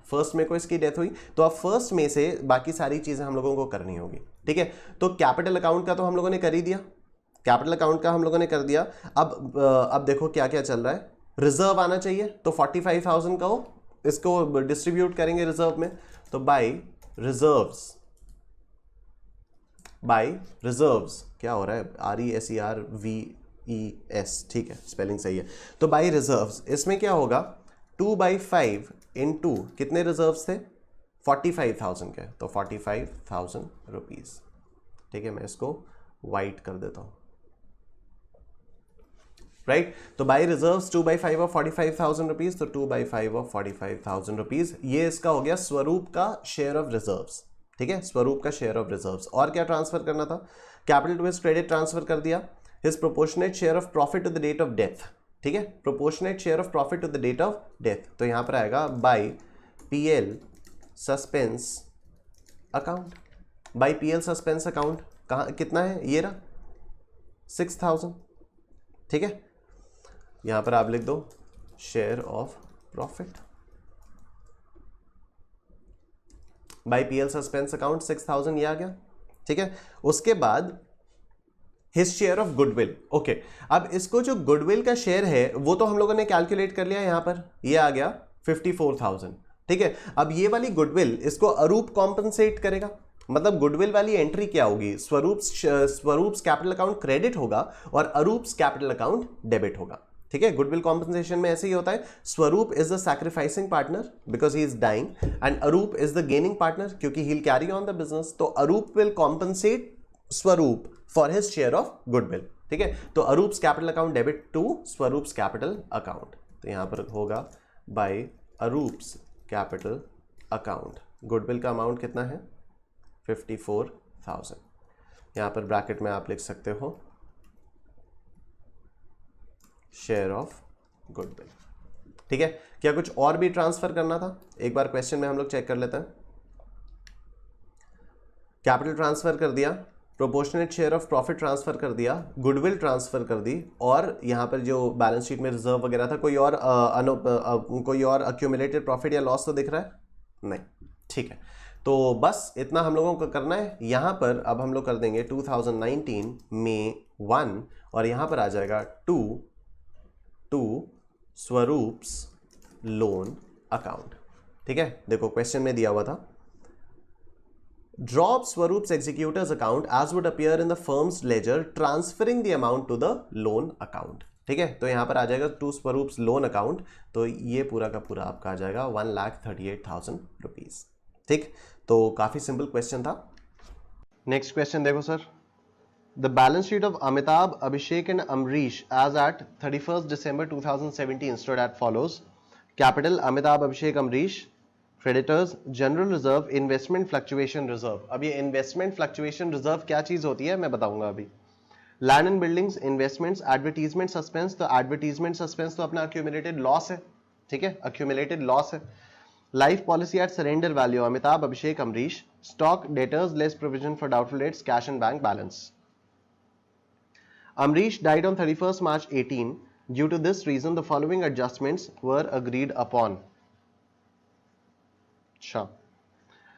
फर्स्ट में को इसकी डेथ हुई, तो अब फर्स्ट में से बाकी सारी चीजें हम लोगों को करनी होगी, ठीक है। तो कैपिटल अकाउंट का तो हम लोगों ने कर ही दिया, कैपिटल अकाउंट का हम लोगों ने कर दिया। अब देखो क्या क्या चल रहा है, रिजर्व आना चाहिए, तो 45,000 का हो, इसको डिस्ट्रीब्यूट करेंगे रिजर्व में, तो बाय रिजर्व्स क्या हो रहा है, RESERVES, ठीक है, स्पेलिंग सही है। तो बाय रिजर्व्स इसमें क्या होगा, 2/5 इंटू कितने रिजर्व्स थे, 45,000 के, तो 45,000 रुपीज, ठीक है। मैं इसको वाइट कर देता हूं, राइट। तो बाय रिजर्व्स 2/5 ऑफ 45,000 रुपीज, तो 2/5 ऑफ 45,000 रुपीज, ये इसका हो गया स्वरूप का शेयर ऑफ रिजर्व्स, ठीक है, स्वरूप का शेयर ऑफ रिजर्व्स। और क्या ट्रांसफर करना था, capital to his credit transfer कर दिया, his proportionate share of profit to the date of death, ठीक है, proportionate share of profit to the date of death, तो यहां पर आएगा by PL suspense account, by PL suspense account कहां कितना है, ये रहा 6,000, ठीक है। यहां पर आप लिख दो share of profit by PL suspense account 6,000, ये आ गया, ठीक है। उसके बाद his share of goodwill, okay. अब इसको जो गुडविल का शेयर है वो तो हम लोगों ने कैलकुलेट कर लिया, यहां पर ये आ गया 54,000, ठीक है। अब ये वाली गुडविल इसको अरूप कॉम्पनसेट करेगा, मतलब गुडविल वाली एंट्री क्या होगी, स्वरूप्स कैपिटल अकाउंट क्रेडिट होगा और अरूप्स कैपिटल अकाउंट डेबिट होगा, ठीक है। गुडविल कॉम्पनसेशन में ऐसे ही होता है, Swarup is the sacrificing partner because he is dying and Arup is the gaining partner क्योंकि he will carry on the business, तो Arup will compensate Swarup for his share of goodwill, ठीक है। तो Arup's capital account debit to Swarup's capital account, तो यहां पर होगा by Arup's capital account, goodwill का अमाउंट कितना है 54,000, यहां पर ब्रैकेट में आप लिख सकते हो शेयर ऑफ गुडविल, ठीक है। क्या कुछ और भी ट्रांसफर करना था, एक बार क्वेश्चन में हम लोग चेक कर लेते हैं। कैपिटल ट्रांसफर कर दिया, proportionate share of profit transfer कर दिया, गुडविल ट्रांसफर कर दी, और यहां पर जो बैलेंस शीट में रिजर्व वगैरह था, कोई और अक्यूमुलेटेड प्रॉफिट या लॉस तो दिख रहा है नहीं, ठीक है। तो बस इतना हम लोगों को करना है। यहां पर अब हम लोग कर देंगे 2019 मई 1 और यहां पर आ जाएगा टू स्वरूप्स लोन अकाउंट, ठीक है। देखो क्वेश्चन में दिया हुआ था, drop Swaroop's executor's account as would appear in the firm's ledger transferring the amount to the loan account, ठीक है। तो यहां पर आ जाएगा टू स्वरूप्स लोन अकाउंट, तो ये पूरा का पूरा आपका आ जाएगा 1,38,000 रुपीज, ठीक। तो काफी सिंपल क्वेश्चन था। नेक्स्ट क्वेश्चन देखो sir, the balance sheet of Amitabh, Abhishek and Amrish as at 31 December 2017 stood at follows: capital Amitabh, Abhishek, Amrish, creditors, general reserve, investment fluctuation reserve. अब ये इन्वेस्टमेंट फ्लक्चुएशन रिजर्व क्या चीज होती है मैं बताऊंगा अभी। Land and buildings, investments, advertisement suspense, तो एडवर्टीजमेंट सस्पेंस तो अपना अक्यूमुलेटेड लॉस है, ठीक है, अक्यूमुलेटेड लॉस है। Life policy at surrender value, Amitabh, Abhishek, Amrish. Stock, debtors less provision for doubtful debts, cash and bank balance. Amrish died on 31st March 18. Due to this reason, the following adjustments were agreed upon. Sure.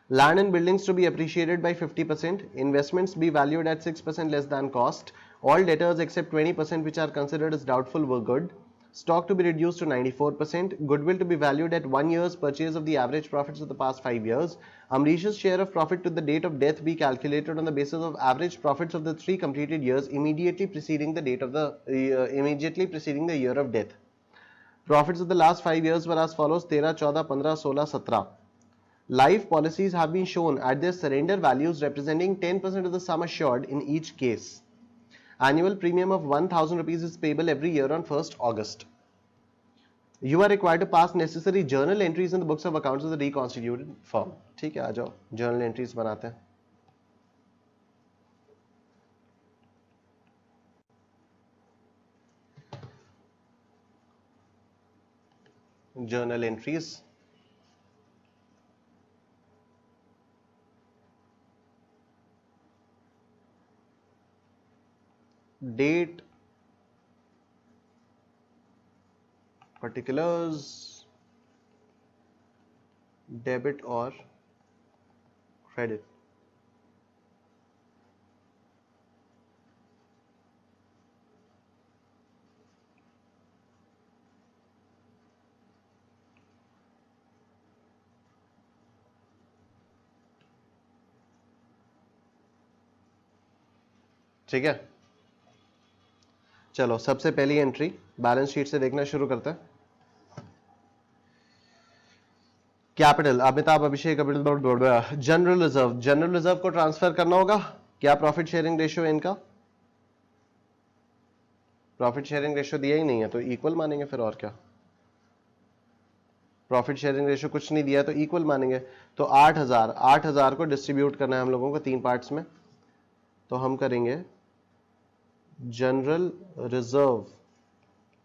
Land and buildings to be appreciated by 50%. Investments be valued at 6% less than cost. All debtors except 20% which are considered as doubtful were good. Stock to be reduced to 94%. Goodwill to be valued at 1 year's purchase of the average profits of the past 5 years. Amrish's share of profit to the date of death be calculated on the basis of average profits of the 3 completed years immediately preceding the date of the year of death. Profits of the last 5 years were as follows: 13, 14, 15, 16, 17. Life policies have been shown at their surrender values representing 10% of the sum assured in each case. Annual premium of 1,000 rupees is payable every year on 1st August. You are required to pass necessary journal entries in the books of accounts of the reconstituted firm. ठीक है, आ जाओ journal entries बनाते हैं। Journal entries, date, particulars, debit और क्रेडिट। ठीक है, चलो सबसे पहली एंट्री बैलेंस शीट से देखना शुरू करते हैं। कैपिटल अमिताभ अभिषेक जनरल रिजर्व, जनरल रिजर्व को ट्रांसफर करना होगा। क्या प्रॉफिट शेयरिंग रेशियो है इनका? प्रॉफिट शेयरिंग रेशियो दिया ही नहीं है तो इक्वल मानेंगे फिर, और क्या। प्रॉफिट शेयरिंग रेशियो कुछ नहीं दिया तो इक्वल मानेंगे। तो 8000 को डिस्ट्रीब्यूट करना है हम लोगों को 3 पार्ट्स में। तो हम करेंगे general reserve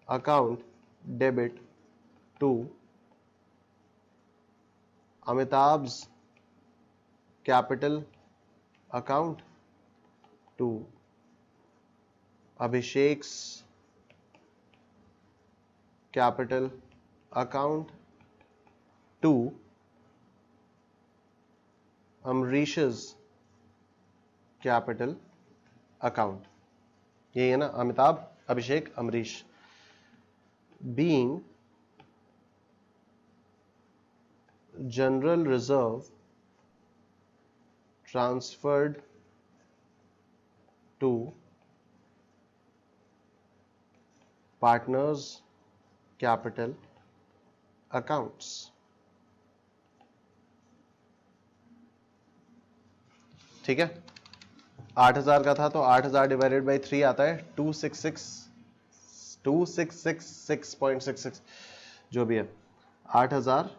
account debit to Amitabh's capital account to Abhishek's capital account to Amrish's capital account. यही है ना, Amitabh Abhishek Amrish. Being general reserve transferred to partners capital accounts. ठीक है, 8000 का था तो 8000 डिवाइडेड बाई 3 आता है 2666.66 जो भी है 8000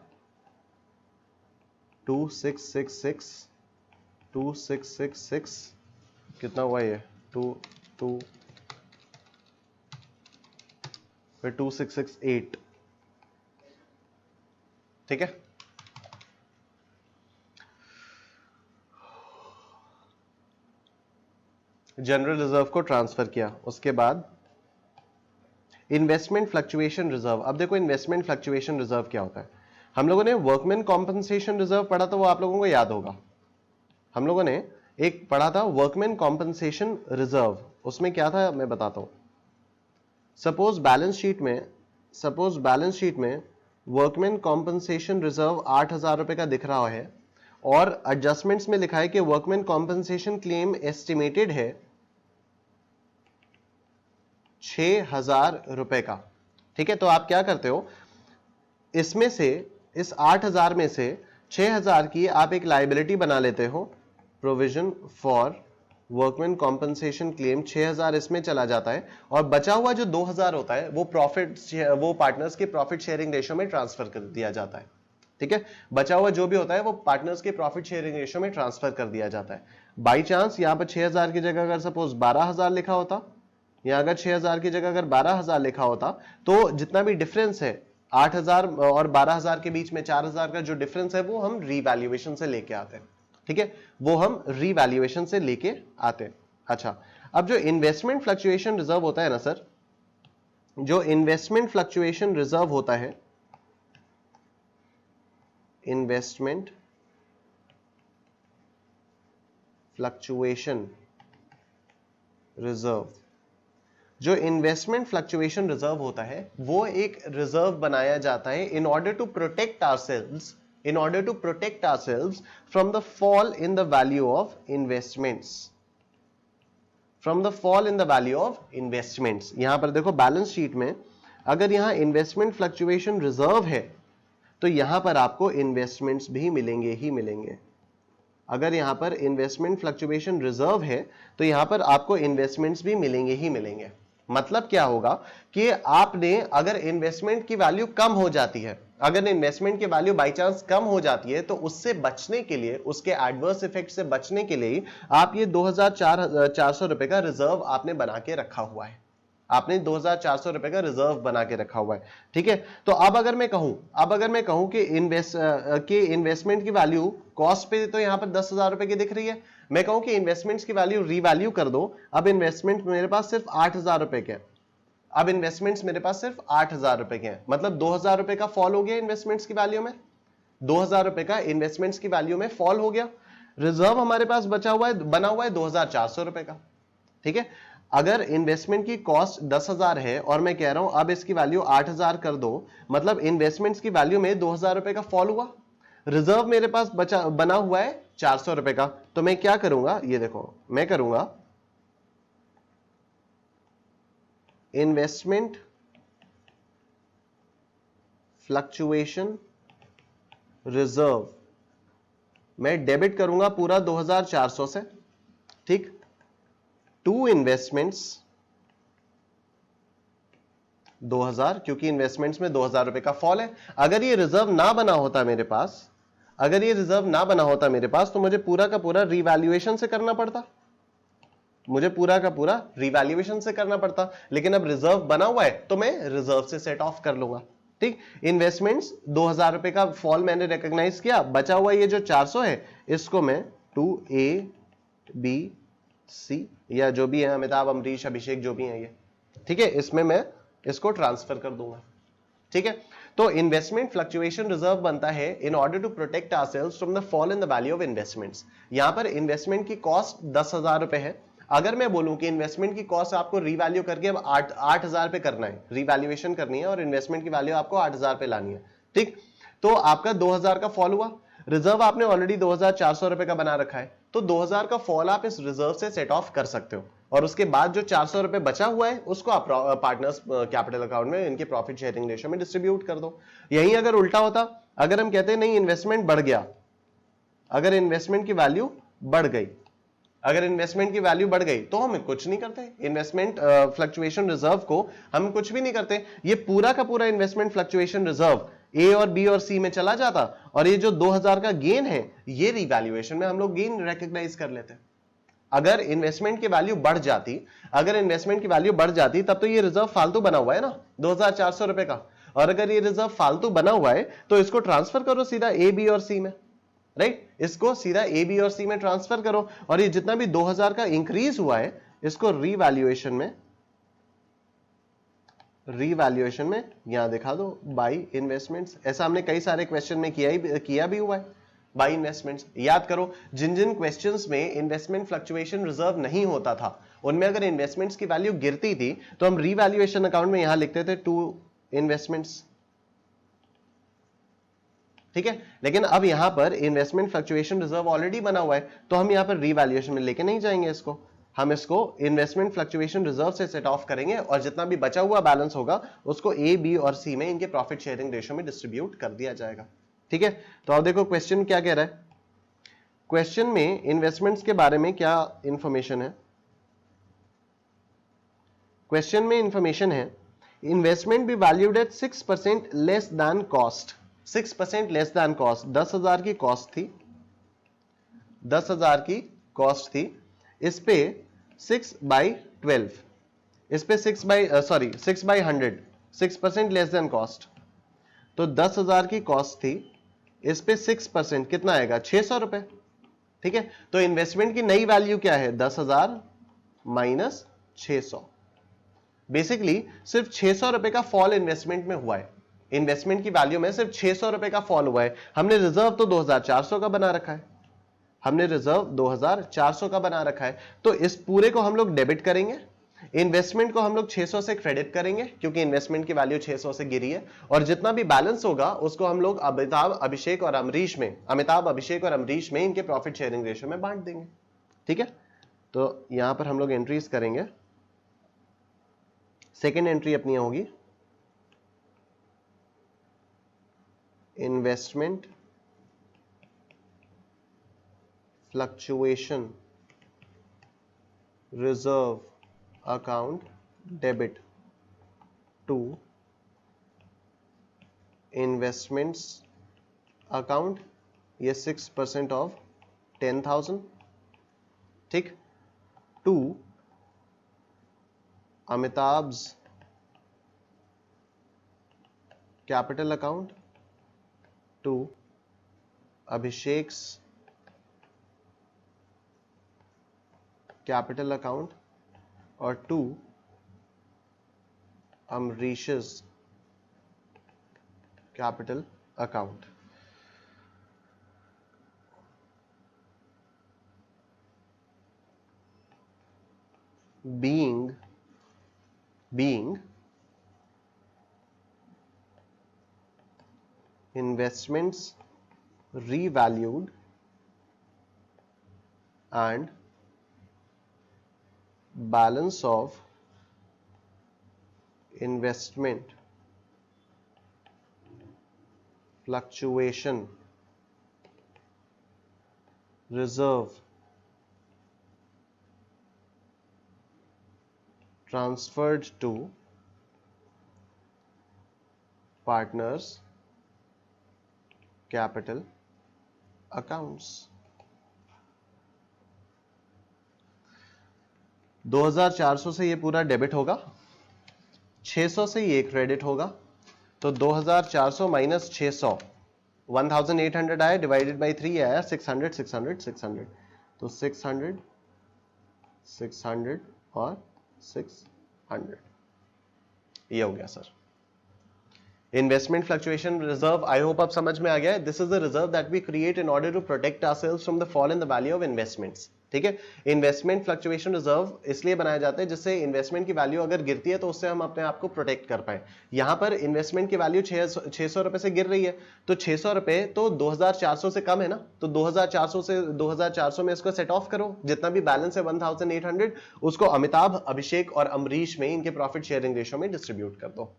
2666 कितना हुआ ये 2 फिर 2668। ठीक है, जनरल रिजर्व को ट्रांसफर किया। उसके बाद इन्वेस्टमेंट फ्लक्चुएशन रिजर्व। अब देखो इन्वेस्टमेंट फ्लक्चुएशन रिजर्व क्या होता है। हम लोगों ने वर्कमैन कॉम्पनसेशन रिजर्व पढ़ा था, वो आप लोगों को याद होगा। हम लोगों ने एक पढ़ा था वर्कमैन कॉम्पनसेशन रिजर्व। उसमें क्या था मैं बताता हूं। सपोज बैलेंस शीट में वर्कमैन कॉम्पनसेशन रिजर्व 8000 रुपए का दिख रहा है और एडजस्टमेंट्स में लिखा है कि वर्कमैन कॉम्पनसेशन क्लेम एस्टिमेटेड है 6000 रुपए का। ठीक है, तो आप क्या करते हो, इसमें से इस 8000 में से 6000 की आप एक लायबिलिटी बना लेते हो, provision for workman compensation claim 6000 इसमें चला जाता है और बचा हुआ जो 2000 होता है वो पार्टनर्स के प्रॉफिट शेयरिंग रेशियो में ट्रांसफर कर दिया जाता है। ठीक है, बचा हुआ जो भी होता है वो पार्टनर्स के प्रॉफिट शेयरिंग रेशियो में ट्रांसफर कर दिया जाता है। बाई चांस यहां पर 6000 की जगह अगर सपोज 12000 लिखा होता, या अगर 6000 की जगह अगर 12000 लिखा होता, तो जितना भी डिफरेंस है 8000 और 12000 के बीच में 4000 का जो डिफरेंस है वो हम रीवैल्यूएशन से लेके आते हैं। ठीक है, वो हम रीवैल्यूएशन से लेके आते हैं। अच्छा, अब जो इन्वेस्टमेंट फ्लक्चुएशन रिजर्व होता है ना सर, जो इन्वेस्टमेंट फ्लक्चुएशन रिजर्व होता है, इन्वेस्टमेंट फ्लक्चुएशन रिजर्व, जो इन्वेस्टमेंट फ्लक्चुएशन रिजर्व होता है वो एक रिजर्व बनाया जाता है in order to protect ourselves from the fall in the value of investments। यहां पर देखो बैलेंस शीट में अगर यहां इन्वेस्टमेंट फ्लक्चुएशन रिजर्व है तो यहां पर आपको इन्वेस्टमेंट्स भी मिलेंगे ही मिलेंगे। अगर यहां पर इन्वेस्टमेंट फ्लक्चुएशन रिजर्व है तो यहां पर आपको इन्वेस्टमेंट्स भी मिलेंगे ही मिलेंगे। मतलब क्या होगा कि आपने अगर इन्वेस्टमेंट की वैल्यू कम हो जाती है, अगर इन्वेस्टमेंट की वैल्यू बाय चांस कम हो जाती है तो उससे बचने के लिए, उसके एडवर्स इफेक्ट से बचने के लिए आप ये 2400 रुपए का रिजर्व आपने बना के रखा हुआ है। आपने 2,400 रुपए का रिजर्व बना के रखा हुआ है, ठीक है। तो अब अगर मैं कहूं कि इन्वेस्टमेंट की वैल्यू कॉस्ट पे तो यहां पर 10,000 रुपए की दिख रही है, मैं कहूं कि इन्वेस्टमेंट्स की वैल्यू रीवैल्यू कर दो, अब इन्वेस्टमेंट मेरे पास सिर्फ 8,000 रुपए के, अब इन्वेस्टमेंट्स मेरे पास सिर्फ 8,000 रुपए के हैं, मतलब 2,000 रुपए का फॉल हो गया इन्वेस्टमेंट्स की वैल्यू में, 2,000 रुपए का इन्वेस्टमेंट्स की वैल्यू में फॉल हो गया। रिजर्व हमारे पास बचा हुआ है, बना हुआ है 2,400 रुपए का, ठीक है। अगर इन्वेस्टमेंट की कॉस्ट 10,000 है और मैं कह रहा हूं अब इसकी वैल्यू 8,000 कर दो, मतलब इन्वेस्टमेंट्स की वैल्यू में 2,000 रुपए का फॉल हुआ। रिजर्व मेरे पास बना हुआ है 400 रुपए का, तो मैं क्या करूंगा, ये देखो मैं करूंगा इन्वेस्टमेंट फ्लक्चुएशन रिजर्व, मैं डेबिट करूंगा पूरा 2,400 से, ठीक, टू इन्वेस्टमेंट्स 2,000, क्योंकि इन्वेस्टमेंट्स में 2,000 रुपए का फॉल है। अगर ये रिजर्व ना बना होता मेरे पास, अगर ये रिजर्व ना बना होता मेरे पास, तो मुझे पूरा का पूरा रिवैल्यूएशन से करना पड़ता, मुझे पूरा का पूरा रिवैल्यूएशन से करना पड़ता, लेकिन अब रिजर्व बना हुआ है तो मैं रिजर्व से सेट ऑफ कर लूंगा, ठीक। इन्वेस्टमेंट्स 2,000 रुपए का फॉल मैंने रिकॉग्नाइज किया, बचा हुआ ये जो 400 है इसको मैं 2A B C या जो भी है, अमिताभ अमरीश अभिषेक जो भी है ये, ठीक है, इसमें मैं इसको ट्रांसफर कर दूंगा, ठीक है। तो इन्वेस्टमेंट फ्लक्चुएशन रिजर्व बनता है in order to protect ourselves from the fall in the value of investments. यहां पर इन्वेस्टमेंट की कॉस्ट 10,000 रुपए है, अगर मैं बोलूं कि इन्वेस्टमेंट की कॉस्ट आपको रीवैल्यू करके अब 8,000 पे करना है, रीवैल्यूएशन करनी है और इन्वेस्टमेंट की वैल्यू आपको 8,000 पे लानी है, ठीक, तो आपका 2,000 का फॉल हुआ, रिजर्व आपने ऑलरेडी 2,400 रुपए का बना रखा है, तो 2,000 का फॉल आप इस रिजर्व से सेट ऑफ कर सकते हो, और उसके बाद जो 400 रुपए बचा हुआ है उसको आप पार्टनर्स कैपिटल अकाउंट में इनके प्रॉफिट शेयरिंग रेशियो में डिस्ट्रीब्यूट कर दो। यही अगर उल्टा होता, अगर हम कहते हैं नहीं इन्वेस्टमेंट बढ़ गया, अगर इन्वेस्टमेंट की वैल्यू बढ़ गई, अगर इन्वेस्टमेंट की वैल्यू बढ़ गई तो हम कुछ नहीं करते, इन्वेस्टमेंट फ्लक्चुएशन रिजर्व को हम कुछ भी नहीं करते, ये पूरा का पूरा इन्वेस्टमेंट फ्लक्चुएशन रिजर्व ए और बी और सी में चला जाता, और ये जो 2,000 का गेन है ये रिवैल्यूएशन में हम लोग गेन रिकॉग्नाइज कर लेते। अगर इन्वेस्टमेंट की वैल्यू बढ़ जाती, अगर इन्वेस्टमेंट की वैल्यू बढ़ जाती तब तो ये रिजर्व फालतू बना हुआ है ना 2,400 रुपए का, और अगर ये रिजर्व फालतू बना हुआ है तो इसको ट्रांसफर करो सीधा ए बी और सी में, राइट, इसको सीधा ए बी और सी में ट्रांसफर करो, और ये जितना भी 2,000 का इंक्रीज हुआ है इसको रीवैल्यूएशन में यहां दिखा दो बाई इन्वेस्टमेंट्स। ऐसा हमने कई सारे क्वेश्चन में किया भी हुआ है, बाई इन्वेस्टमेंट्स। याद करो जिन जिन क्वेश्चंस में इन्वेस्टमेंट फ्लक्चुएशन रिजर्व नहीं होता था उनमें अगर इन्वेस्टमेंट्स की वैल्यू गिरती थी तो हम रीवैल्यूएशन अकाउंट में यहां लिखते थे टू इन्वेस्टमेंट्स, ठीक है। लेकिन अब यहां पर इन्वेस्टमेंट फ्लक्चुएशन रिजर्व ऑलरेडी बना हुआ है तो हम यहां पर रीवैल्यूएशन में लेके नहीं जाएंगे इसको, हम इसको इन्वेस्टमेंट फ्लक्चुएशन रिजर्व से सेट ऑफ करेंगे और जितना भी बचा हुआ बैलेंस होगा उसको ए बी और सी में इनके प्रॉफिट शेयरिंग रेशियो में डिस्ट्रीब्यूट कर दिया जाएगा, ठीक है। तो अब देखो क्वेश्चन क्या कह रहा है, क्वेश्चन में इन्वेस्टमेंट्स के बारे में क्या इंफॉर्मेशन है, क्वेश्चन में इंफॉर्मेशन है investment B valued eight 6% less than cost, 6% less than cost, 10,000 की कॉस्ट थी, 10,000 की कॉस्ट थी, इस पे 6/12, इस पे 6/100, 6% लेस देन कॉस्ट, तो 10,000 की कॉस्ट थी, इस पे 6% कितना आएगा 600 रुपए, ठीक है। तो इन्वेस्टमेंट की नई वैल्यू क्या है 10,000 माइनस 600, बेसिकली सिर्फ 600 रुपए का फॉल इन्वेस्टमेंट में हुआ है, इन्वेस्टमेंट की वैल्यू में सिर्फ 600 रुपए का फॉल हुआ है। हमने रिजर्व तो 2,400 का बना रखा है, हमने रिजर्व 2,400 का बना रखा है, तो इस पूरे को हम लोग डेबिट करेंगे, इन्वेस्टमेंट को हम लोग 600 से क्रेडिट करेंगे क्योंकि इन्वेस्टमेंट की वैल्यू 600 से गिरी है, और जितना भी बैलेंस होगा उसको हम लोग अमिताभ अभिषेक और अमरीश में इनके प्रॉफिट शेयरिंग रेशियो में बांट देंगे, ठीक है। तो यहां पर हम लोग एंट्रीज करेंगे, सेकेंड एंट्री अपनी होगी investment fluctuation reserve account debit to investments account, ये 6% ऑफ 10,000, ठीक, to Amitabh's capital account to Abhishek's capital account और to Amrish's capital account. being investments revalued and balance of investment fluctuation reserve transferred to partners capital accounts। 2400 से ये पूरा डेबिट होगा, 600 से ये क्रेडिट होगा, तो 2400 माइनस 600 1800 आया, डिवाइडेड बाई 3 आया 600 600 600, तो 600 600 और 600 ये हो गया sir investment fluctuation reserve. I hope आप समझ में आ गया। This is the reserve that we create in order to protect ourselves from the fall in the value of investments. ठीक है, इन्वेस्टमेंट फ्लक्चुएशन रिजर्व इसलिए बनाया जाता है जिससे इन्वेस्टमेंट की वैल्यू अगर गिरती है तो उससे हम अपने आप को प्रोटेक्ट कर पाए। यहां पर इन्वेस्टमेंट की वैल्यू 600 रुपए से गिर रही है, तो 600 रुपए तो 2400 से कम है ना, तो 2400 से 2400 में इसको सेट ऑफ करो, जितना भी बैलेंस है 1800 उसको अमिताभ, अभिषेक और अमरीश में इनके प्रॉफिट शेयरिंग रेशियो में डिस्ट्रीब्यूट कर दो।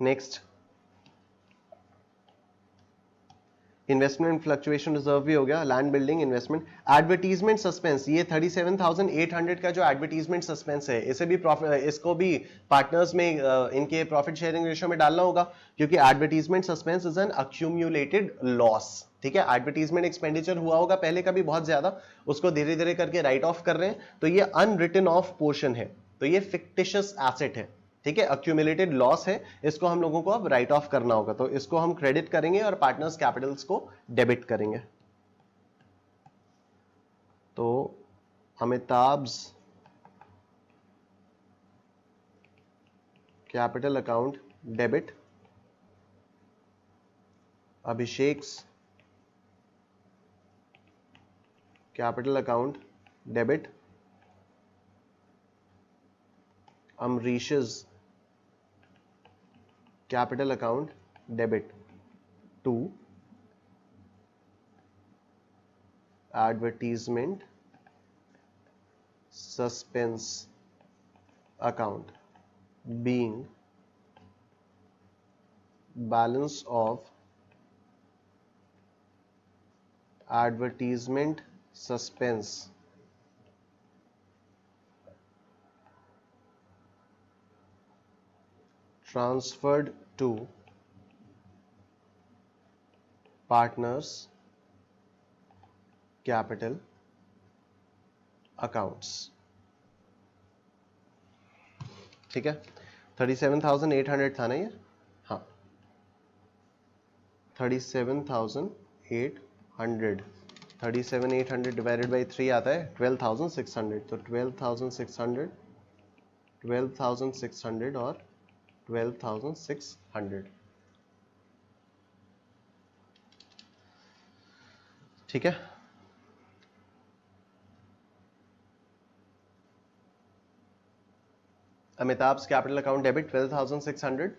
नेक्स्ट इन्वेस्टमेंट फ्लक्चुएशन रिजर्व भी हो गया। Land building investment advertisement suspense, ये 37,800 का जो एडवर्टीजमेंट सस्पेंस है इसे भी इसको भी पार्टनर्स में इनके प्रॉफिट शेयरिंग रेशियो में डालना होगा, क्योंकि advertisement suspense is an accumulated loss. ठीक है, एडवर्टीजमेंट एक्सपेंडिचर हुआ होगा पहले का भी बहुत ज्यादा, उसको धीरे धीरे करके राइट ऑफ कर रहे हैं, तो ये अनरिटन ऑफ पोर्शन है, तो ये फिक्टिशियस एसेट है। ठीक है, अक्यूमुलेटेड लॉस है, इसको हम लोगों को अब राइट ऑफ करना होगा, तो इसको हम क्रेडिट करेंगे और पार्टनर्स कैपिटल्स को डेबिट करेंगे। तो Amitabh's capital account debit, Abhishek's capital account debit, Amrish's capital account debit to advertisement suspense account being balance of advertisement suspense transferred to partners capital accounts। ठीक है, 37,800 था ना ये, हाँ 37,800 डिवाइडेड बाई 3 आता है 12,600, तो 12,600 और 12,600। ठीक है, Amitabh's capital account debit 12,600,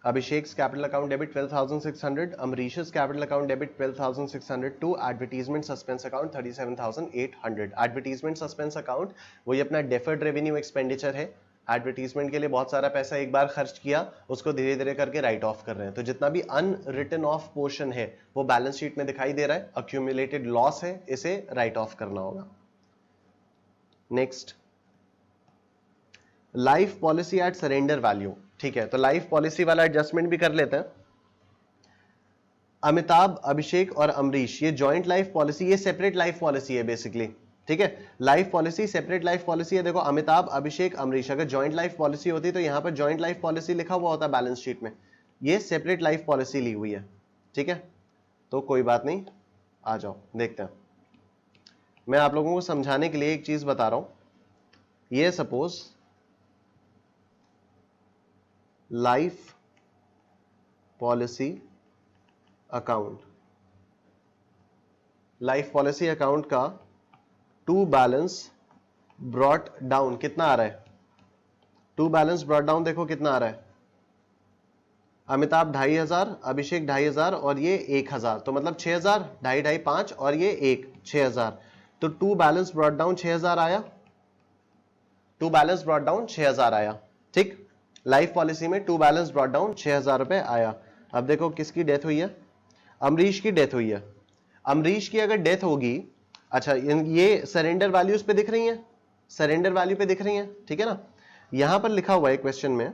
Abhishek's capital account debit 12,600, Amrish's capital account debit 12,600 to advertisement suspense account 37,800। Advertisement suspense account वही अपना डेफर्ड रेवेन्यू एक्सपेंडिचर है, एडवर्टीजमेंट के लिए बहुत सारा पैसा एक बार खर्च किया, उसको धीरे धीरे करके राइट ऑफ कर रहे हैं, तो जितना भी अनरिटन ऑफ पोर्शन है वो बैलेंस शीट में दिखाई दे रहा है, अक्यूमुलेटेड लॉस है, इसे राइट ऑफ करना होगा। Next, life policy at surrender value. ठीक है, तो लाइफ पॉलिसी वाला एडजस्टमेंट भी कर लेते हैं। अमिताभ, अभिषेक और अमरीश, ये जॉइंट लाइफ पॉलिसी, ये सेपरेट लाइफ पॉलिसी है बेसिकली। ठीक है, life policy separate life policy है। देखो अमिताभ, अभिषेक, अमरीश, अगर जॉइंट लाइफ पॉलिसी होती तो यहां पर जॉइंट लाइफ पॉलिसी लिखा हुआ होता बैलेंस शीट में, ये सेपरेट लाइफ पॉलिसी ली हुई है। ठीक है, तो कोई बात नहीं, आ जाओ देखते हैं। मैं आप लोगों को समझाने के लिए एक चीज बता रहा हूं। ये suppose life policy account, life policy account का टू बैलेंस ब्रॉट डाउन कितना आ रहा है? टू बैलेंस ब्रॉट डाउन देखो कितना आ रहा है। अमिताभ 2500, अभिषेक 2500 और ये 1000, तो मतलब 6000, 2.5 5 और ये 6000, तो टू बैलेंस ब्रॉट डाउन 6000 आया। टू बैलेंस ब्रॉट डाउन 6000 आया। ठीक, लाइफ पॉलिसी में टू बैलेंस ब्रॉट डाउन 6000 रुपए आया। अब देखो किसकी डेथ हुई है? अमरीश की डेथ हुई है। अमरीश की अगर डेथ होगी, अच्छा ये सरेंडर वैल्यूज पे दिख रही हैं, सरेंडर वैल्यू पे दिख रही हैं, ठीक है ना। यहां पर लिखा हुआ है क्वेश्चन में,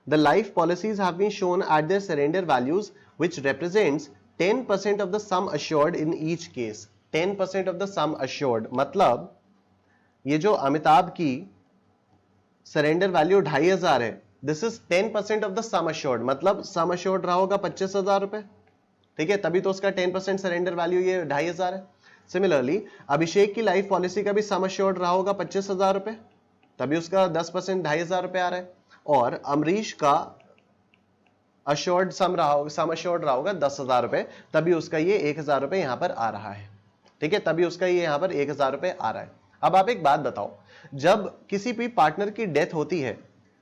the life policies have been shown at their surrender values which represents 10% of the sum assured in each case. 10% of the sum assured मतलब ये जो अमिताभ की सरेंडर वैल्यू 2500 है, this is 10% of the sum assured, मतलब सम अश्योर्ड रहा होगा 25,000 रुपए। ठीक है, तभी तो उसका 10% सरेंडर वैल्यू ये 2500 है। सिमिलरली अभिषेक की लाइफ पॉलिसी का भी सम अश्योर्ड रहा होगा 25,000 रुपए, तभी उसका 10% 2500 रुपए आ रहा है। और अमरीश का अश्योर्ड सम अश्योर्ड रहा होगा 10,000 रुपए, तभी उसका ये 1000 रुपए यहां पर आ रहा है। ठीक है, तभी उसका ये यहां पर 1000 रुपए आ रहा है। अब आप एक बात बताओ, जब किसी भी पार्टनर की डेथ होती है,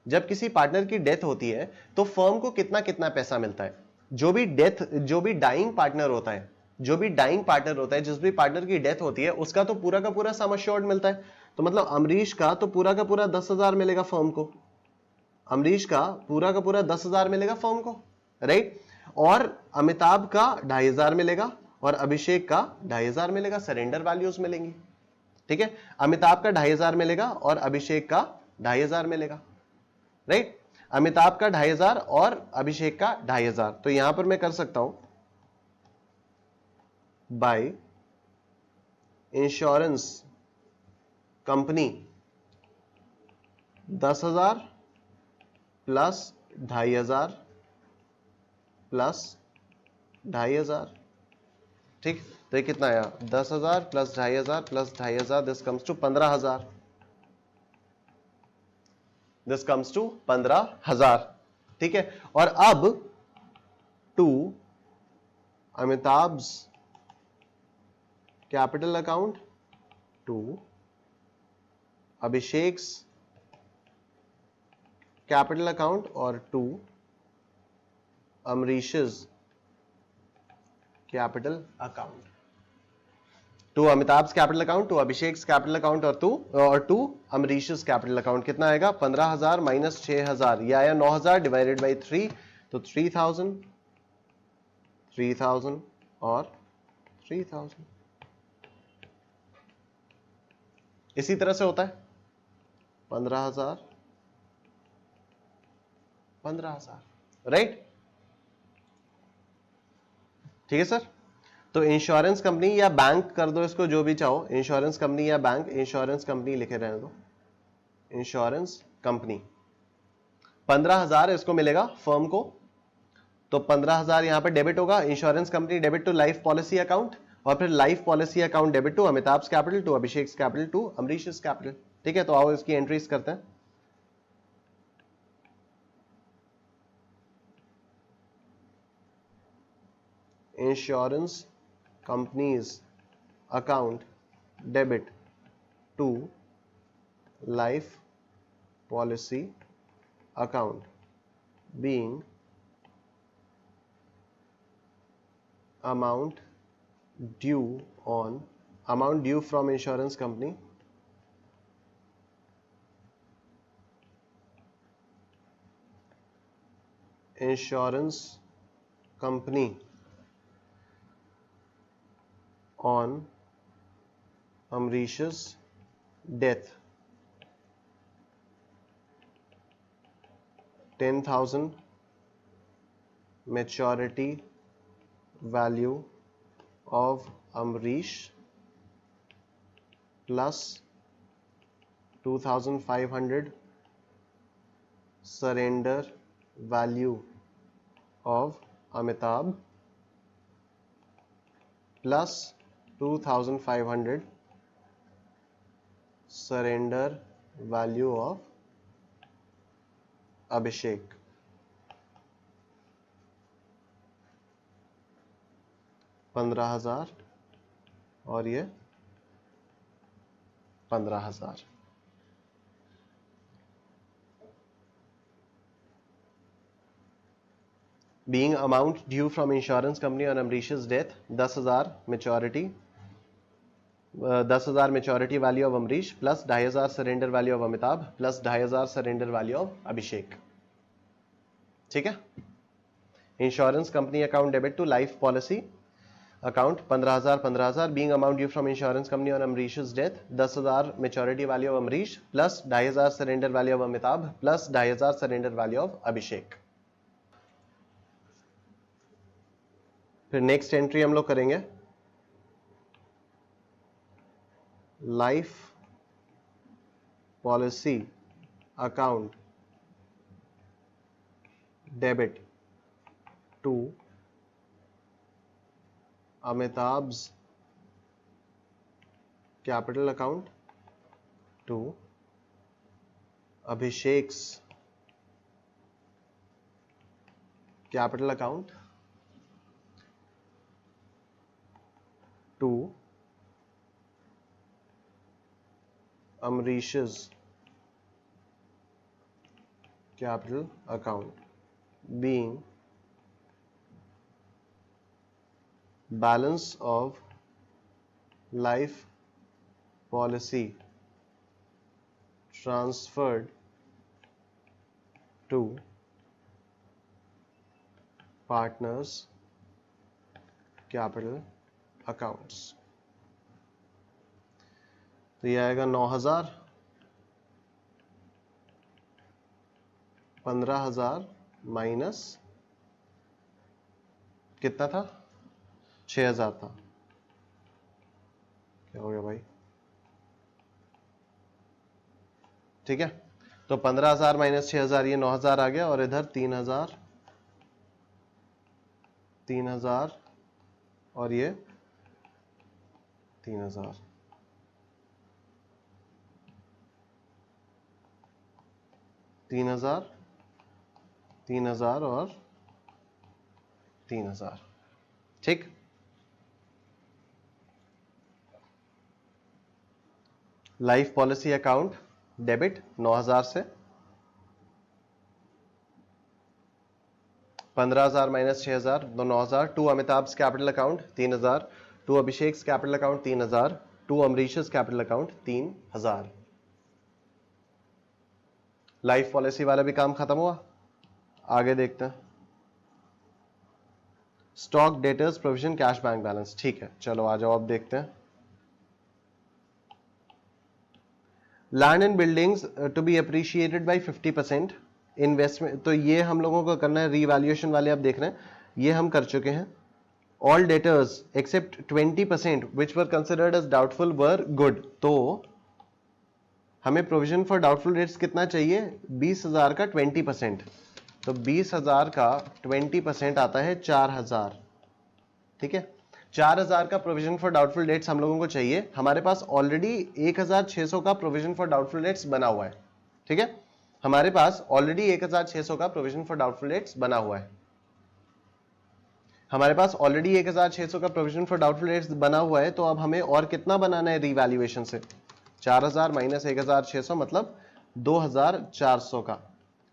जब किसी पार्टनर की डेथ होती है तो फर्म को कितना कितना पैसा मिलता है? जो भी डाइंग पार्टनर होता है, जो भी डाइंग पार्टनर होता है, जिस भी पार्टनर की डेथ होती है, उसका तो पूरा का पूरा सम अश्योर्ड मिलता है। तो मतलब अमरीश का तो पूरा का पूरा 10,000 मिलेगा फर्म को, अमरीश का पूरा 10,000 मिलेगा फर्म को, राइट। और अमिताभ का 2,500 मिलेगा और अभिषेक का 2,500 मिलेगा, सरेंडर वैल्यूज मिलेंगी। ठीक है, अमिताभ का 2,500 मिलेगा और अभिषेक का 2,500 मिलेगा, राइट। अमिताभ का 2,500 और अभिषेक का 2,500, तो यहां पर मैं कर सकता हूं by insurance company 10,000 plus 2,500 plus 2,500। ठीक, तो ये कितना आया? 10,000 plus 2,500 plus 2,500, this comes to 15,000, this comes to 15,000। ठीक है, और अब to Amitabh's capital account, to Abhishek's capital account और to Amrish's capital account. To Amitabh's capital account, to Abhishek's capital account और टू अमरीश's कैपिटल अकाउंट। कितना आएगा? 15,000 माइनस 6,000, यह आया 9,000 डिवाइडेड बाई 3, तो 3,000, 3,000 और 3,000। इसी तरह से होता है 15,000, 15,000, राइट। ठीक है सर, तो इंश्योरेंस कंपनी या बैंक कर दो इसको, जो भी चाहो, इंश्योरेंस कंपनी या बैंक, इंश्योरेंस कंपनी लिखे रहने दो, इंश्योरेंस कंपनी। 15,000 इसको मिलेगा फर्म को, तो 15,000 यहां पर डेबिट होगा, insurance company debit to life policy account, और फिर life policy account debit to Amitabh's capital, to Abhishek's capital, to Amrish's capital. ठीक है, तो आओ इसकी एंट्रीज करते हैं। Insurance companies account debit to life policy account being amount due from insurance company on Amrish's death, 10,000 maturity value of Amrish plus 2,500 surrender value of Amitabh plus 2,500 surrender value of Abhishek. $15,000 और ये 15,000. Being amount due from insurance company on Amrish's death, 10,000 maturity, 10,000 maturity value of Amrish plus 2,500 surrender value of Amitabh plus 2,500 surrender value of Abhishek. ठीक है. Insurance company account debit to life policy account 15,000 being amount due from insurance company on Amrish's death, 10,000 maturity value of Amrish plus 2,500 surrender value of Amitabh plus 2,500 surrender value of Abhishek. फिर नेक्स्ट एंट्री हम लोग करेंगे life policy account debit to Amitabh's capital account to Abhishek's capital account to Amrish's capital account, being balance of life policy transferred to partners capital accounts. तो ये आएगा 9,000, 15,000 माइनस कितना था, 6,000 था. क्या हो गया भाई? ठीक है. तो 15,000 माइनस 6,000 ये 9,000 आ गया और इधर 3,000 और ये 3,000. 3,000 और 3,000. ठीक. लाइफ पॉलिसी अकाउंट डेबिट 9,000 से, 15,000 माइनस 6,000 तो 9,000. To Amitabh's capital account 3,000, to Abhishek's capital account 3,000, to Amrish's capital account 3,000. Life policy वाला भी काम खत्म हुआ. आगे देखते हैं. Stock debtors provision cash bank balance. ठीक है, चलो आ जाओ अब देखते हैं. Land and buildings to be appreciated by 50%. Investment तो ये हम लोगों को करना है. रीवैल्यूएशन वाले आप देख रहे हैं, ये हम कर चुके हैं. All debtors except 20% which were considered as doubtful were good. तो हमें प्रोविजन फॉर डाउटफुल डेट्स कितना चाहिए? 20,000 का 20%. तो 20,000 का 20% आता है 4,000. ठीक है, 4,000 का प्रोविजन फॉर डाउटफुल डेट्स हम लोगों को चाहिए. हमारे पास ऑलरेडी 1,600 का प्रोविजन फॉर डाउटफुल डेट्स बना हुआ है. ठीक है, हमारे पास ऑलरेडी 1,600 का प्रोविजन फॉर डाउटफुल डेट्स बना हुआ है. हमारे पास ऑलरेडी 1,600 का प्रोविजन फॉर डाउटफुल डेट्स बना हुआ है. तो अब हमें और कितना बनाना है रीवैल्यूएशन से? 4,000 माइनस 1,600 मतलब 2,400 का.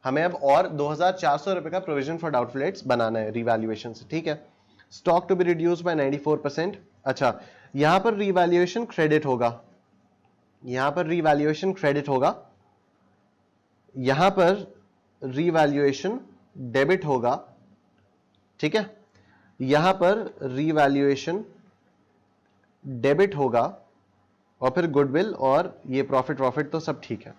हमें अब और 2,400 रुपए का प्रोविजन फॉर डाउटफुल डेट्स बनाना है रीवैल्यूएशन से. ठीक है. Stock to be reduced by 94%. अच्छा, यहां पर रीवैल्यूएशन क्रेडिट होगा, यहां पर रीवैल्यूएशन क्रेडिट होगा, यहां पर रीवैल्यूएशन डेबिट होगा. ठीक है, यहां पर रीवैल्यूएशन डेबिट होगा और फिर गुडविल और ये प्रॉफिट तो सब ठीक है,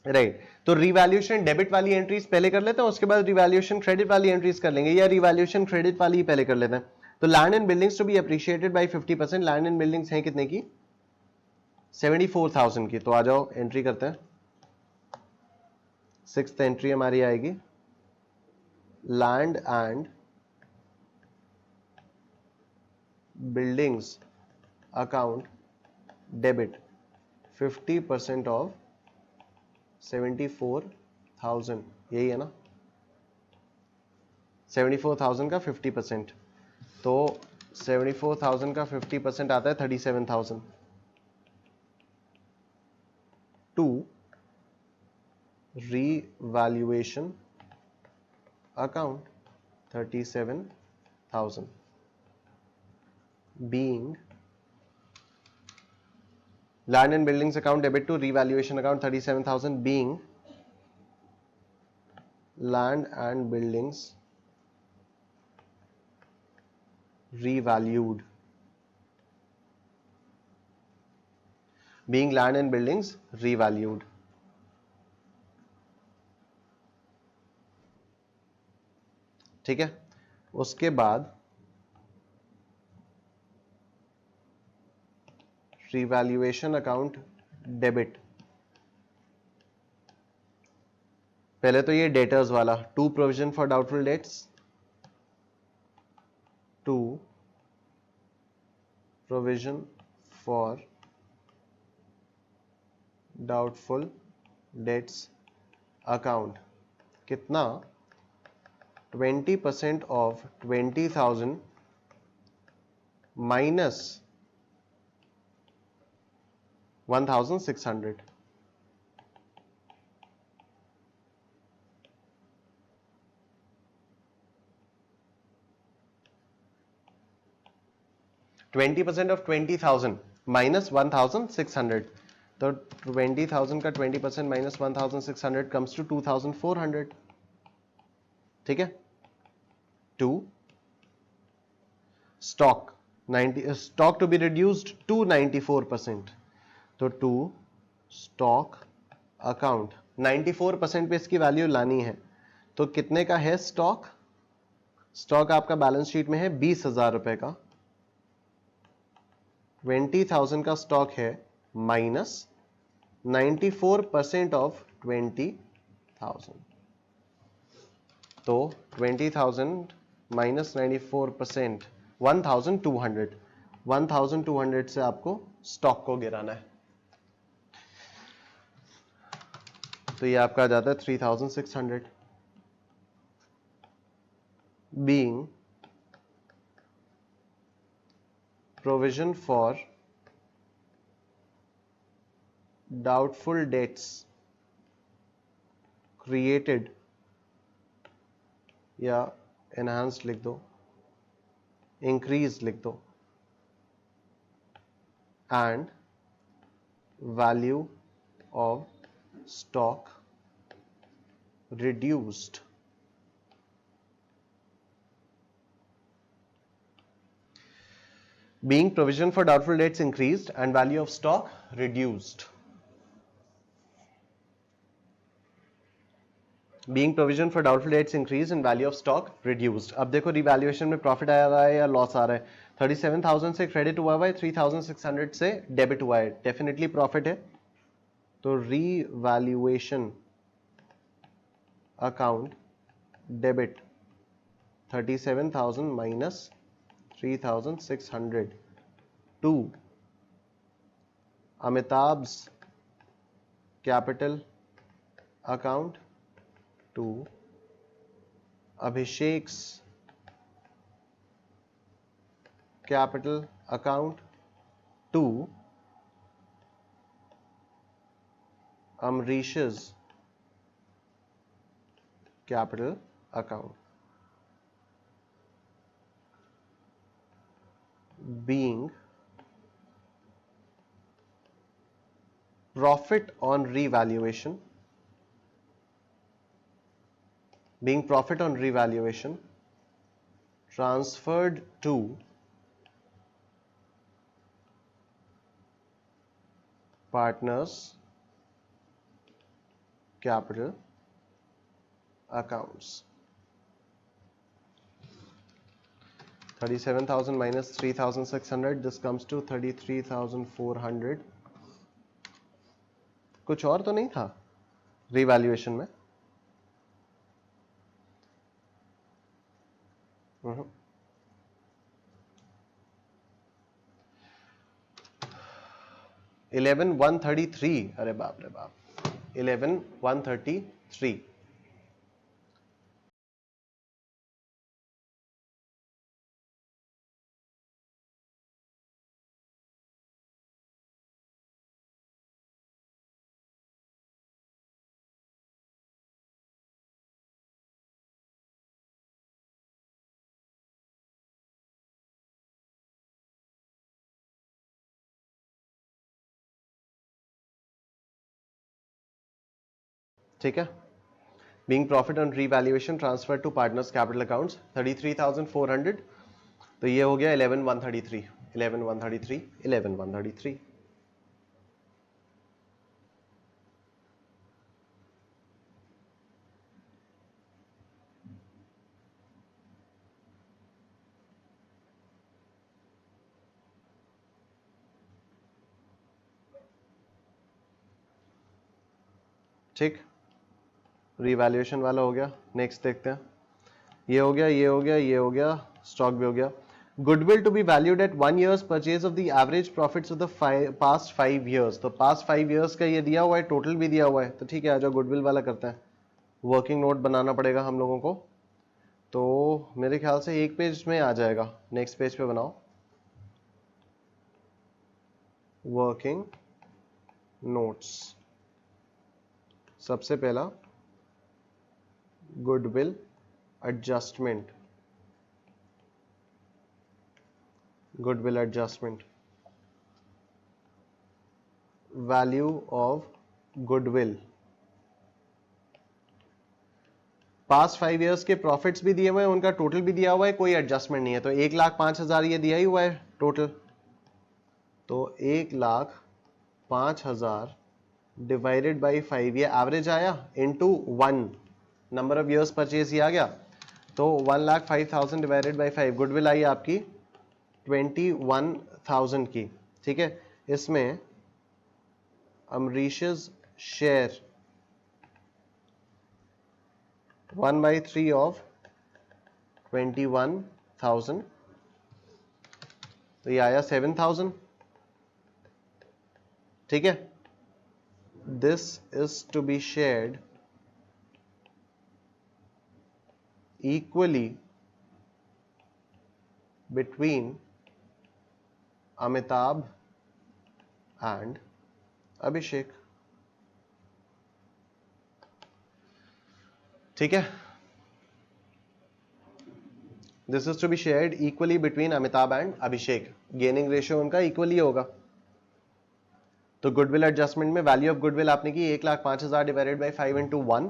राइट। तो रिवैल्यूएशन डेबिट वाली एंट्रीज पहले कर लेते हैं, उसके बाद रिवैल्यूएशन क्रेडिट वाली एंट्रीज कर लेंगे, या रिवैल्यूएशन क्रेडिट वाली ही पहले कर लेते हैं। तो land and buildings to be appreciated by 50%, land and buildings हैं कितने की, 74,000 की। तो आ जाओ एंट्री करते हैं। सिक्स्थ एंट्री हमारी आएगी land and buildings account debit 50% of 74,000, यही है ना, 74,000 का 50%, तो 74,000 का 50% आता है 37,000 to revaluation account 37,000 being land and buildings account debit to revaluation account 37,000 being land and buildings revalued, being land and buildings revalued। ठीक है, उसके बाद रिवैल्यूएशन अकाउंट डेबिट, पहले तो ये डेटर्स वाला, to provision for doubtful debts, to provision for doubtful debts account, कितना, 20% ऑफ 20,000 माइनस 1,600, %20 ऑफ 20,000 माइनस 1,600, तो 20,000 का 20% माइनस 1,600 कम्स टू 2,400। ठीक है, to stock 90, stock to be reduced to 94%, तो टू स्टॉक अकाउंट 94% पे इसकी वैल्यू लानी है, तो कितने का है स्टॉक, स्टॉक आपका बैलेंस शीट में है 20,000 रुपए का, 20,000 का स्टॉक है माइनस 94% ऑफ 20,000, तो 20,000 माइनस 94%, 1,200, 1,200 से आपको स्टॉक को गिराना है, तो ये आपका आ जाता है 3,600 being provision for doubtful debts created, या enhanced लिख दो, increased लिख दो, and value of stock reduced, being provision for doubtful debts increased and value of stock reduced, being provision for doubtful debts increased and value of stock reduced। अब देखो रिवैल्यूएशन में प्रॉफिट आ रहा है या लॉस आ रहा है, 37,000 से क्रेडिट हुआ है, 3,600 से डेबिट हुआ है, डेफिनेटली प्रॉफिट है, तो revaluation account debit 37,000 minus 3,600 to Amitabh's capital account, to Abhishek's capital account, to Amrish's capital account, being profit on revaluation, being profit on revaluation transferred to partners capital accounts 37,000 minus 3,600 this comes to 33,400 कुछ और तो नहीं था रिवैल्यूएशन में 11,133 अरे बाप रे बाप 11,133 ठीक है being profit on revaluation transfer to partners capital accounts 33,400 तो ये हो गया 11,133 11,133 11,133 ठीक रिवैल्यूएशन वाला हो गया नेक्स्ट देखते हैं ये हो गया ये हो गया ये हो गया स्टॉक भी हो गया goodwill to be valued at 1 year's purchase of the average profits of the past 5 years तो पास्ट 5 years का ये दिया हुआ है टोटल भी दिया हुआ है तो ठीक है आ जाओ गुडविल वाला करते हैं वर्किंग नोट बनाना पड़ेगा हम लोगों को तो मेरे ख्याल से एक पेज में आ जाएगा नेक्स्ट पेज पे बनाओ वर्किंग नोट्स सबसे पहला goodwill adjustment goodwill adjustment value of goodwill past 5 years के प्रॉफिट्स भी दिए हुए हैं उनका टोटल भी दिया हुआ है कोई एडजस्टमेंट नहीं है तो 1,05,000 ये दिया ही हुआ है टोटल तो 1,05,000 डिवाइडेड बाई 5 ये एवरेज आया into 1 number of years purchase ही आ गया तो 1,05,000 डिवाइडेड बाई 5 गुडविल आई आपकी 21,000 की ठीक है इसमें अमरीश's शेयर 1/3 ऑफ 21,000 तो ये आया 7,000 ठीक है this is to be shared equally between Amitabh and Abhishek ठीक है this is to be shared equally between Amitabh and Abhishek gaining ratio उनका इक्वली होगा तो गुडविल एडजस्टमेंट में वैल्यू ऑफ गुडविल आपने की 1,05,000 divided by 5 into 1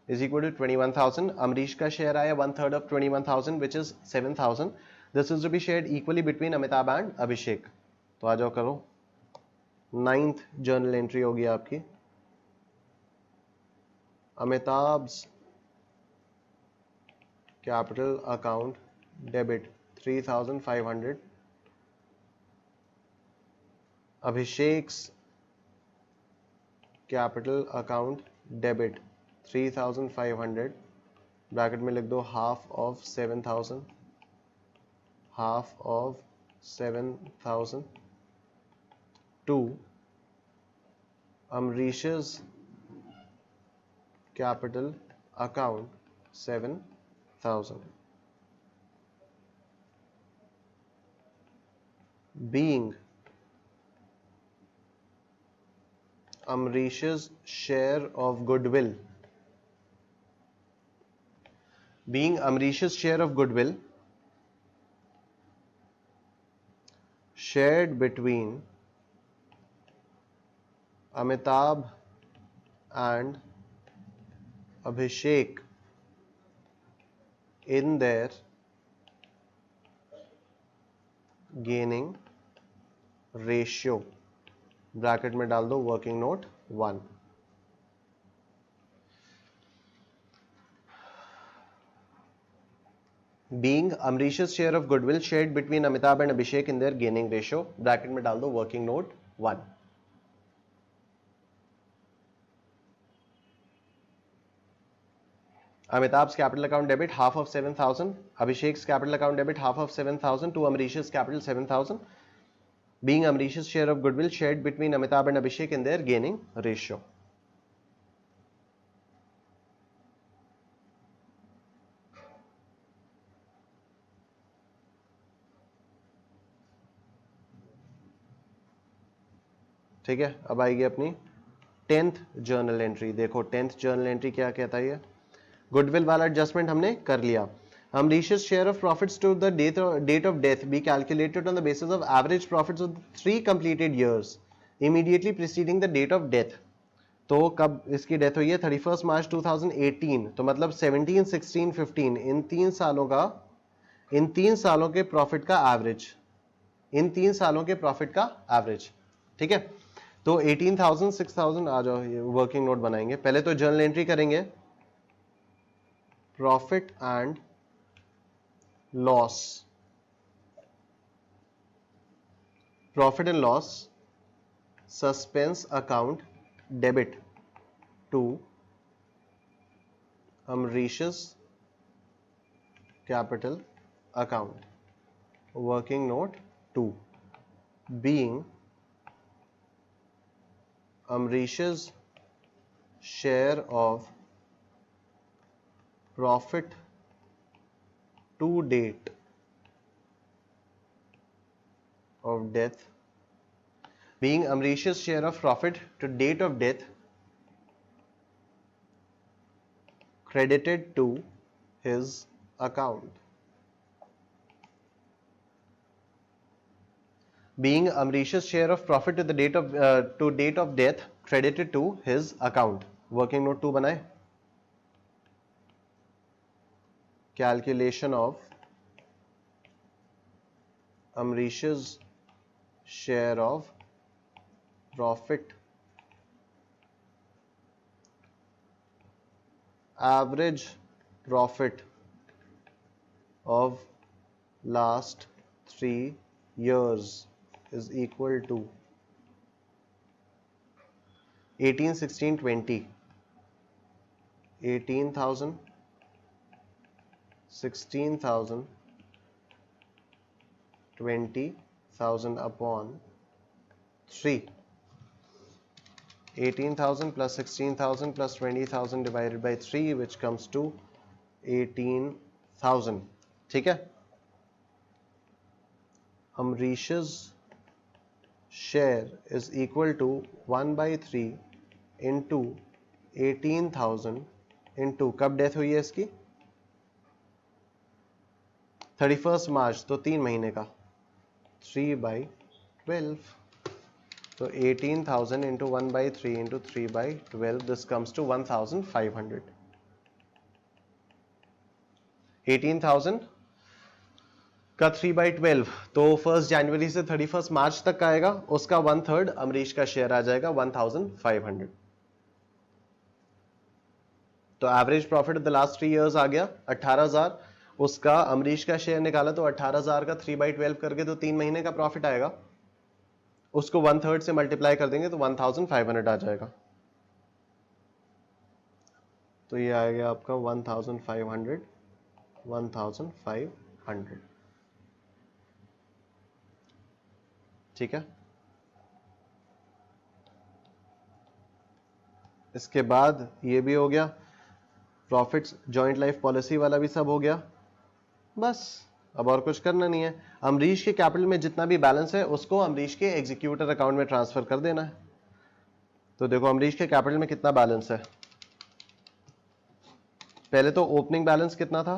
is equal to 21,000 Amrish का शेयर आया 1/3 of 21,000 which is 7,000 this is to be shared equally between Amitabh and Abhishek तो आ जाओ करो 9th जर्नल एंट्री होगी आपकी Amitabh's capital account debit 3,500 Abhishek's capital account debit 3,500 bracket में लिख दो half of 7,000 half of 7,000 to Amrish's capital account 7,000 being Amrish's share of goodwill being Amrish's share of goodwill shared between Amitabh and Abhishek in their gaining ratio bracket में डाल दो working note 1। Being Amrish's share of goodwill shared between Amitabh and Abhishek in their gaining ratio, bracket में डाल दो working note 1। Amitabh's capital account debit half of 7,000, Abhishek's capital account debit half of 7,000 to Amrish's capital 7,000, being Amrish's share of goodwill shared between Amitabh and Abhishek in their gaining ratio. ठीक है, अब आएगी अपनी 10th जर्नल एंट्री। देखो 10th जर्नल एंट्री क्या कहता है, गुडविल वाला एडजस्टमेंट हमने कर लिया। Amrish's share of profits to the date of death be calculated on the basis of average profits of 3 completed years immediately preceding the date of death। तो कब इसकी डेथ हुई है 31 मार्च 2018, तो मतलब 17, 16, 15 इन 3 सालों के प्रॉफिट का एवरेज, इन 3 सालों के प्रॉफिट का एवरेज। ठीक है, तो 18,000, 6,000 आ जाओ, ये वर्किंग नोट बनाएंगे। पहले तो जर्नल एंट्री करेंगे, profit and loss, profit and loss suspense account debit to Amrish's capital account, working note 2, being Amrish's share of profit to date of death, being Amrish's share of profit to date of death credited to his account, being Amrish's share of profit to the date of death credited to his account, working note 2 बनाए, calculation of Amrish's share of profit, average profit of last 3 years is equal to 18, 16, 20, 18,000, 16,000, 20,000 upon 3, 18,000 plus 16,000 plus 20,000 divided by 3, which comes to 18,000। ठीक है, Amrish's share is equal to 1/3 into 18,000 into कब डेथ हुई है इसकी 31 मार्च, तो 3 महीने का 3/12, तो 18,000 into 1/3 into 3/12, this comes to 1,500। 18,000 का 3/12, तो 1 जनवरी से 31 मार्च तक का आएगा, उसका 1/3 अमरीश का शेयर आ जाएगा 1,500। तो average profit of the last 3 years आ गया 18,000, उसका अमरीश का शेयर निकाला तो 18,000 का 3/12 करके तो 3 महीने का प्रॉफिट आएगा, उसको 1/3 से मल्टीप्लाई कर देंगे तो 1,500 आ जाएगा। तो ये आ गया आपका 1,500, 1,500। ठीक है, इसके बाद ये भी हो गया, प्रॉफिट्स जॉइंट लाइफ पॉलिसी वाला भी सब हो गया। बस अब और कुछ करना नहीं है। अमरीश के कैपिटल में जितना भी बैलेंस है उसको अमरीश के एग्जीक्यूटर अकाउंट में ट्रांसफर कर देना है। तो देखो अमरीश के कैपिटल में कितना बैलेंस है, पहले तो ओपनिंग बैलेंस कितना था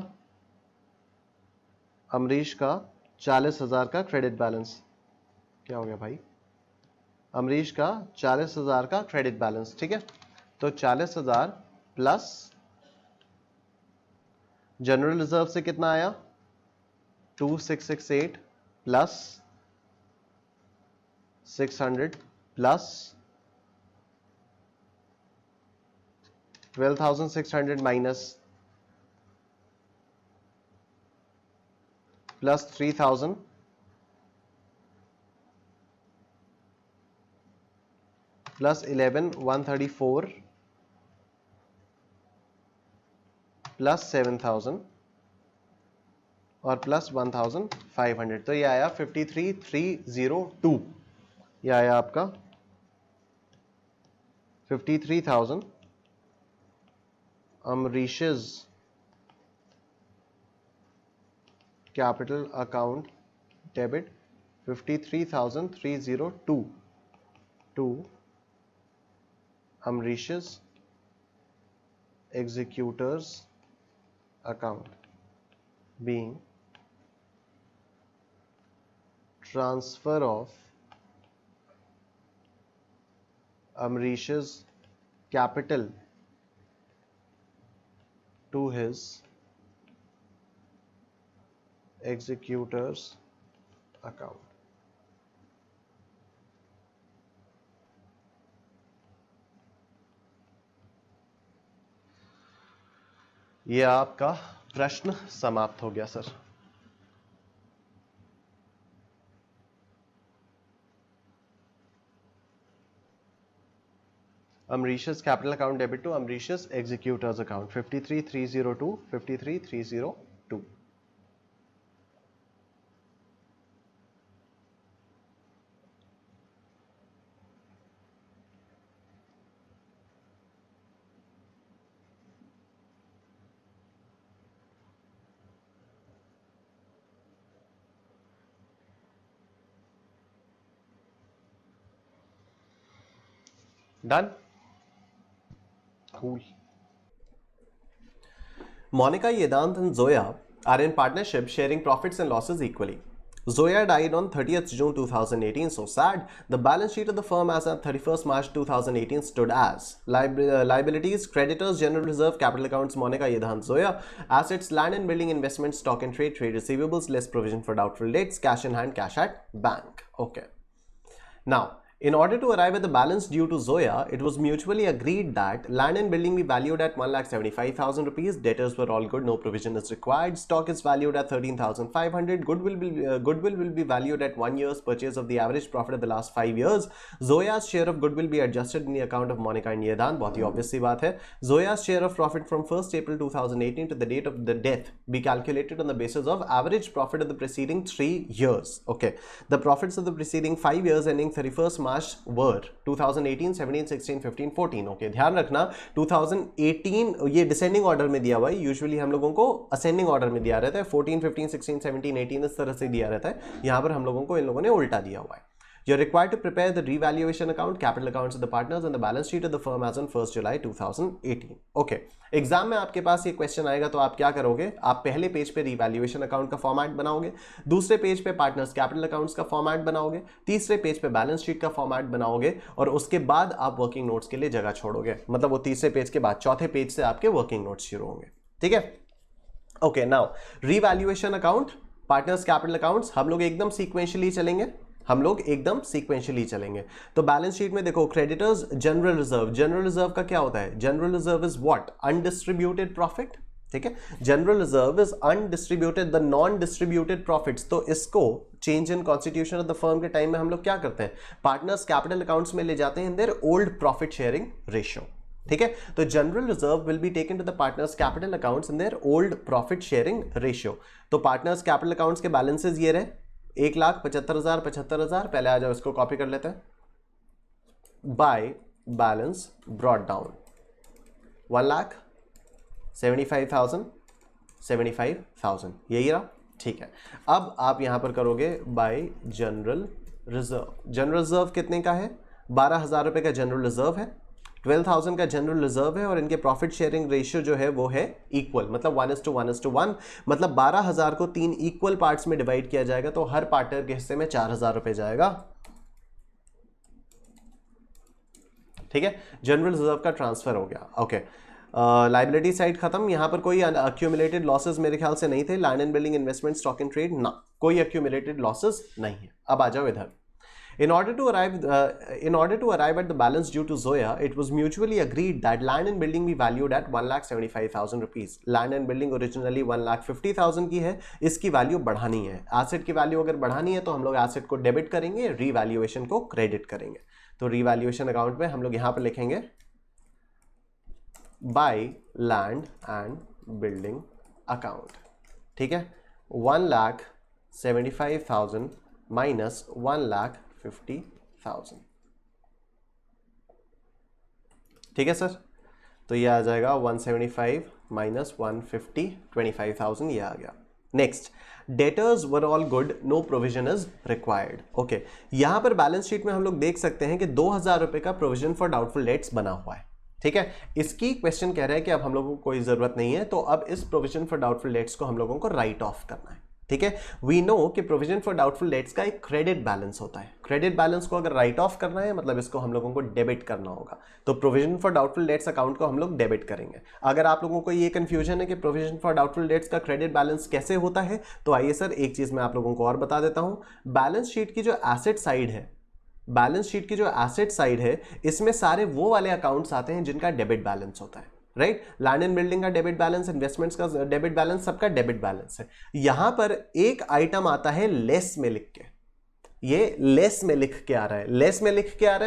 अमरीश का 40,000 का क्रेडिट बैलेंस, क्या हो गया भाई, अमरीश का 40,000 का क्रेडिट बैलेंस। ठीक है, तो 40,000 प्लस जनरल रिजर्व से कितना आया 2668 plus 600 plus 12,600 minus plus 3,000 plus 11,134 plus 7,000 और प्लस 1,500, तो ये आया 53,302। ये आया आपका 53,000 Amrish's capital account debit 53,302 to Amrish's executors account being transfer of Amrish's capital to his executor's account. यह आपका प्रश्न समाप्त हो गया sir. Amrish's capital account debit to Amrish's executor's account 53,302 53,302। Done? Cool. Monica, Yedant and Zoya are in partnership sharing profits and losses equally. Zoya died on 30th June 2018, so sad. The balance sheet of the firm as of 31st March 2018 stood as liabilities, creditors, general reserve, capital accounts, Monica, Yedant, Zoya, assets, land and building, investments, stock and trade, trade receivables, less provision for doubtful debts, cash in hand, cash at bank. Okay. Now, in order to arrive at the balance due to Zoya, it was mutually agreed that land and building be valued at 1,75,000 rupees. Debtors were all good, no provision is required. Stock is valued at 13,500. Goodwill will be valued at 1 year's purchase of the average profit of the last 5 years. Zoya's share of goodwill be adjusted in the account of Monica and Yedant. बहुत ही obvious सी बात है. Zoya's share of profit from 1st April 2018 to the date of the death be calculated on the basis of average profit of the preceding 3 years. Okay. The profits of the preceding 5 years ending 31st March were 2018, 17, 16, 15, 14. Okay, ध्यान रखना 2018 ये डिसेंडिंग ऑर्डर में दिया हुआ है, यूजुअली हम लोगों को असेंडिंग ऑर्डर में दिया रहता है, 14, 15, 16, 17, 18 इस तरह से दिया रहता है, यहां पर हम लोगों को इन लोगों ने उल्टा दिया हुआ है। You're required to prepare the revaluation account, capital accounts of the partners and the balance sheet of the firm as on 1st July 2018. Okay. Exam में आपके पास ये क्वेश्चन आएगा तो आप क्या करोगे, आप पहले पेज पे रिवैल्यूएशन अकाउंट का फॉर्मेट बनाओगे, दूसरे पेज पे पार्टनर्स कैपिटल अकाउंट्स का फॉर्मेट बनाओगे, तीसरे पेज पे बैलेंस शीट का फॉर्मेट बनाओगे और उसके बाद आप वर्किंग नोट्स के लिए जगह छोड़ोगे। मतलब वो तीसरे पेज के बाद चौथे पेज से आपके वर्किंग नोट्स शुरू होंगे। ठीक है, okay. Now revaluation account, partners capital accounts, हम लोग एकदम सीक्वेंशियली चलेंगे, हम लोग एकदम सीक्वेंशियली चलेंगे। तो बैलेंस शीट में देखो, creditors, general reserve, general reserve का क्या होता है, general reserve is what, undistributed profit. ठीक है, general reserve is undistributed, the non distributed profits. तो इसको change in constitution of the firm के टाइम में हम लोग क्या करते हैं, पार्टनर्स कैपिटल अकाउंट्स में ले जाते हैं their old profit sharing ratio. ठीक है, तो general reserve will be taken to the partners capital accounts in their old profit sharing ratio. तो पार्टनर्स कैपिटल अकाउंट्स के बैलेंसेस ये रहे, 1,75,000, 75,000, पहले आ जाओ इसको कॉपी कर लेते हैं, बाय बैलेंस ब्रॉट डाउन 1,75,000, 75,000, यही रहा। ठीक है, अब आप यहां पर करोगे bye general reserve. General reserve कितने का है, 12,000 रुपए का जनरल रिजर्व है, 12,000 का जनरल रिजर्व है और इनके प्रॉफिट शेयरिंग रेशियो जो है वो है इक्वल, मतलब 1:1:1, मतलब 12,000 को 3 इक्वल पार्ट्स में डिवाइड किया जाएगा तो हर पार्टनर के हिस्से में 4,000 रुपए जाएगा। ठीक है, जनरल रिजर्व का ट्रांसफर हो गया। ओके, लाइबिलिटी साइड खत्म, यहां पर कोई अक्यूमुलेटेड लॉसेस मेरे ख्याल से नहीं थे, land and building, investment, stock and trade ना, कोई अक्यूमुलेटेड लॉसेस नहीं है। अब आ जाओ इधर, In order to arrive at the balance due to Zoya, it was mutually agreed that land and building be valued at 1,75,000 rupees. Land and building originally 1,50,000 की है, इसकी वैल्यू बढ़ानी है. एसेट की वैल्यू अगर बढ़ानी है तो हम लोग एसेट को डेबिट करेंगे, रीवैल्यूएशन को क्रेडिट करेंगे. तो रीवैल्यूएशन अकाउंट में हम लोग यहां पर लिखेंगे by land and building account. ठीक है, 1,75,000 माइनस 1,50,000. ठीक है सर, तो ये आ जाएगा 175 माइनस 150, 25,000 ये आ गया. Next, debtors were all good, no provision is required. Okay, यहां पर बैलेंस शीट में हम लोग देख सकते हैं कि 2,000 रुपए का प्रोविजन फॉर डाउटफुल डेट्स बना हुआ है. ठीक है, इसकी क्वेश्चन कह रहा है कि अब हम लोगों को कोई जरूरत नहीं है, तो अब इस प्रोविजन फॉर डाउटफुल डेट्स को हम लोगों को राइट ऑफ करना है. ठीक है, वी नो कि प्रोविजन फॉर डाउटफुल डेट्स का एक क्रेडिट बैलेंस होता है. क्रेडिट बैलेंस को अगर राइट ऑफ करना है मतलब इसको हम लोगों को डेबिट करना होगा. तो provision for doubtful debts account को हम लोग डेबिट करेंगे. अगर आप लोगों को ये कंफ्यूजन है कि प्रोविजन फॉर डाउटफुल डेट्स का क्रेडिट बैलेंस कैसे होता है, तो आइए सर एक चीज मैं आप लोगों को और बता देता हूं. बैलेंस शीट की जो एसेट साइड है, इसमें सारे वो वाले अकाउंट्स आते हैं जिनका डेबिट बैलेंस होता है. राइट, लैंड एंड बिल्डिंग का डेबिट बैलेंस, इन्वेस्टमेंट्स का डेबिट बैलेंस, सबका डेबिट बैलेंस है. यहां पर एक आइटम आता है लेस में लिख के. ये लेस में लिख के आ रहा है,